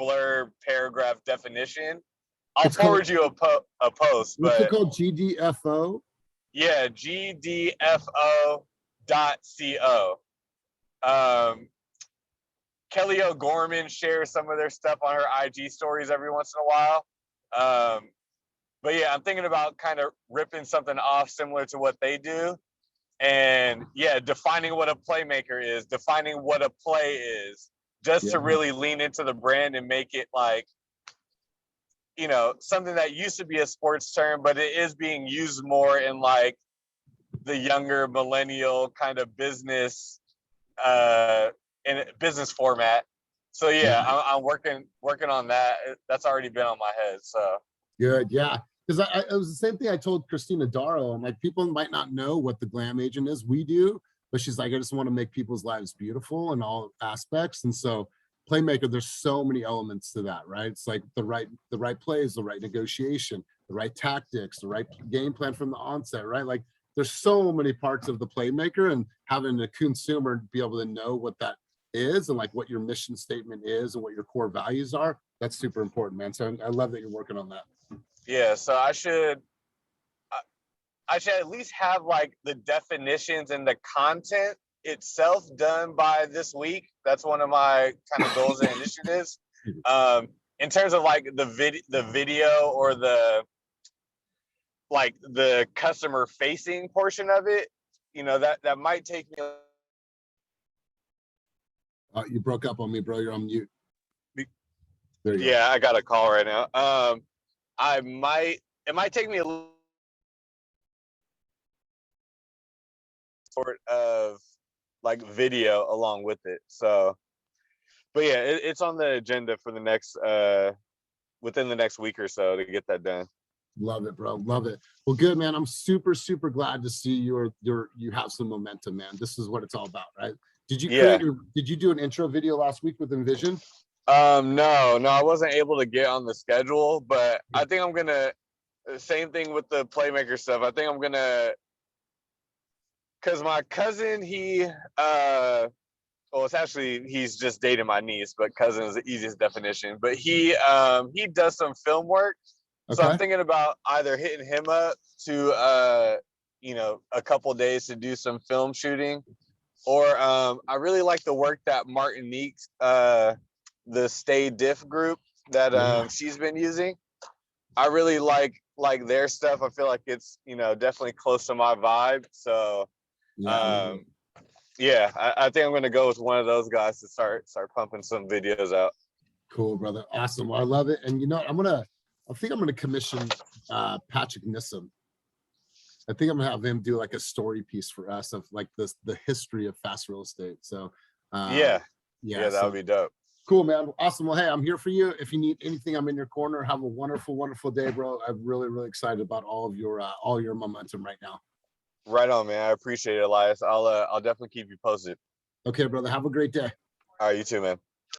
blurb paragraph definition. I'll forward you a post. What's but it called? GDFO? Yeah, GDFO.co. Kelly O'Gorman shares some of their stuff on her IG stories every once in a while. But yeah, I'm thinking about kind of ripping something off similar to what they do. And yeah, defining what a playmaker is, defining what a play is, just to really lean into the brand and make it like, you know, something that used to be a sports term, but it is being used more in like the younger millennial kind of business, in a business format. So yeah, I'm working on that. That's already been on my head. So good, yeah. Because it was the same thing I told Christina Darrow. I'm like, people might not know what the glam agent is. We do, but she's like, I just want to make people's lives beautiful in all aspects. And so playmaker, there's so many elements to that, right? It's like the right plays, the right negotiation, the right tactics, the right game plan from the onset, right? Like there's so many parts of the playmaker, and having a consumer be able to know what that is and like what your mission statement is and what your core values are, that's super important, man. So I love that you're working on that. Yeah, so I should at least have like the definitions and the content itself done by this week. That's one of my kind of goals and initiatives. In terms of like the video or the customer facing portion of it, you know, that might take me. You broke up on me, bro. You're on mute. There you go. I got a call right now. It might take me a little sort of like video along with it. So, but yeah, it's on the agenda for the next within the next week or so to get that done. Love it, bro. Love it. Well, good, man. I'm super glad to see you have some momentum, man. This is what it's all about, right? Did you do an intro video last week with Envision? No, I wasn't able to get on the schedule, but I think I'm gonna, same thing with the playmaker stuff. I think I'm gonna, cause my cousin, he well, it's actually, he's just dating my niece, but cousin is the easiest definition. But he does some film work. So I'm Okay. thinking about either hitting him up to a couple days to do some film shooting, or I really like the work that Martinique, the Stay Diff group that she's been using. I really like their stuff. I feel like it's definitely close to my vibe. So yeah, I think I'm gonna go with one of those guys to start pumping some videos out. Cool, brother. Awesome. Well, I love it. And I think I'm gonna commission Patrick Nissim. I think I'm gonna have him do like a story piece for us of like the history of fast real estate. So Yeah, that so would be dope. cool, man. Awesome. Well, hey, I'm here for you. If you need anything, I'm in your corner. Have a wonderful, wonderful day, bro. I'm really, really excited about all your momentum right now. Right on, man. I appreciate it, Elias. I'll definitely keep you posted. Okay, brother. Have a great day. All right, you too, man.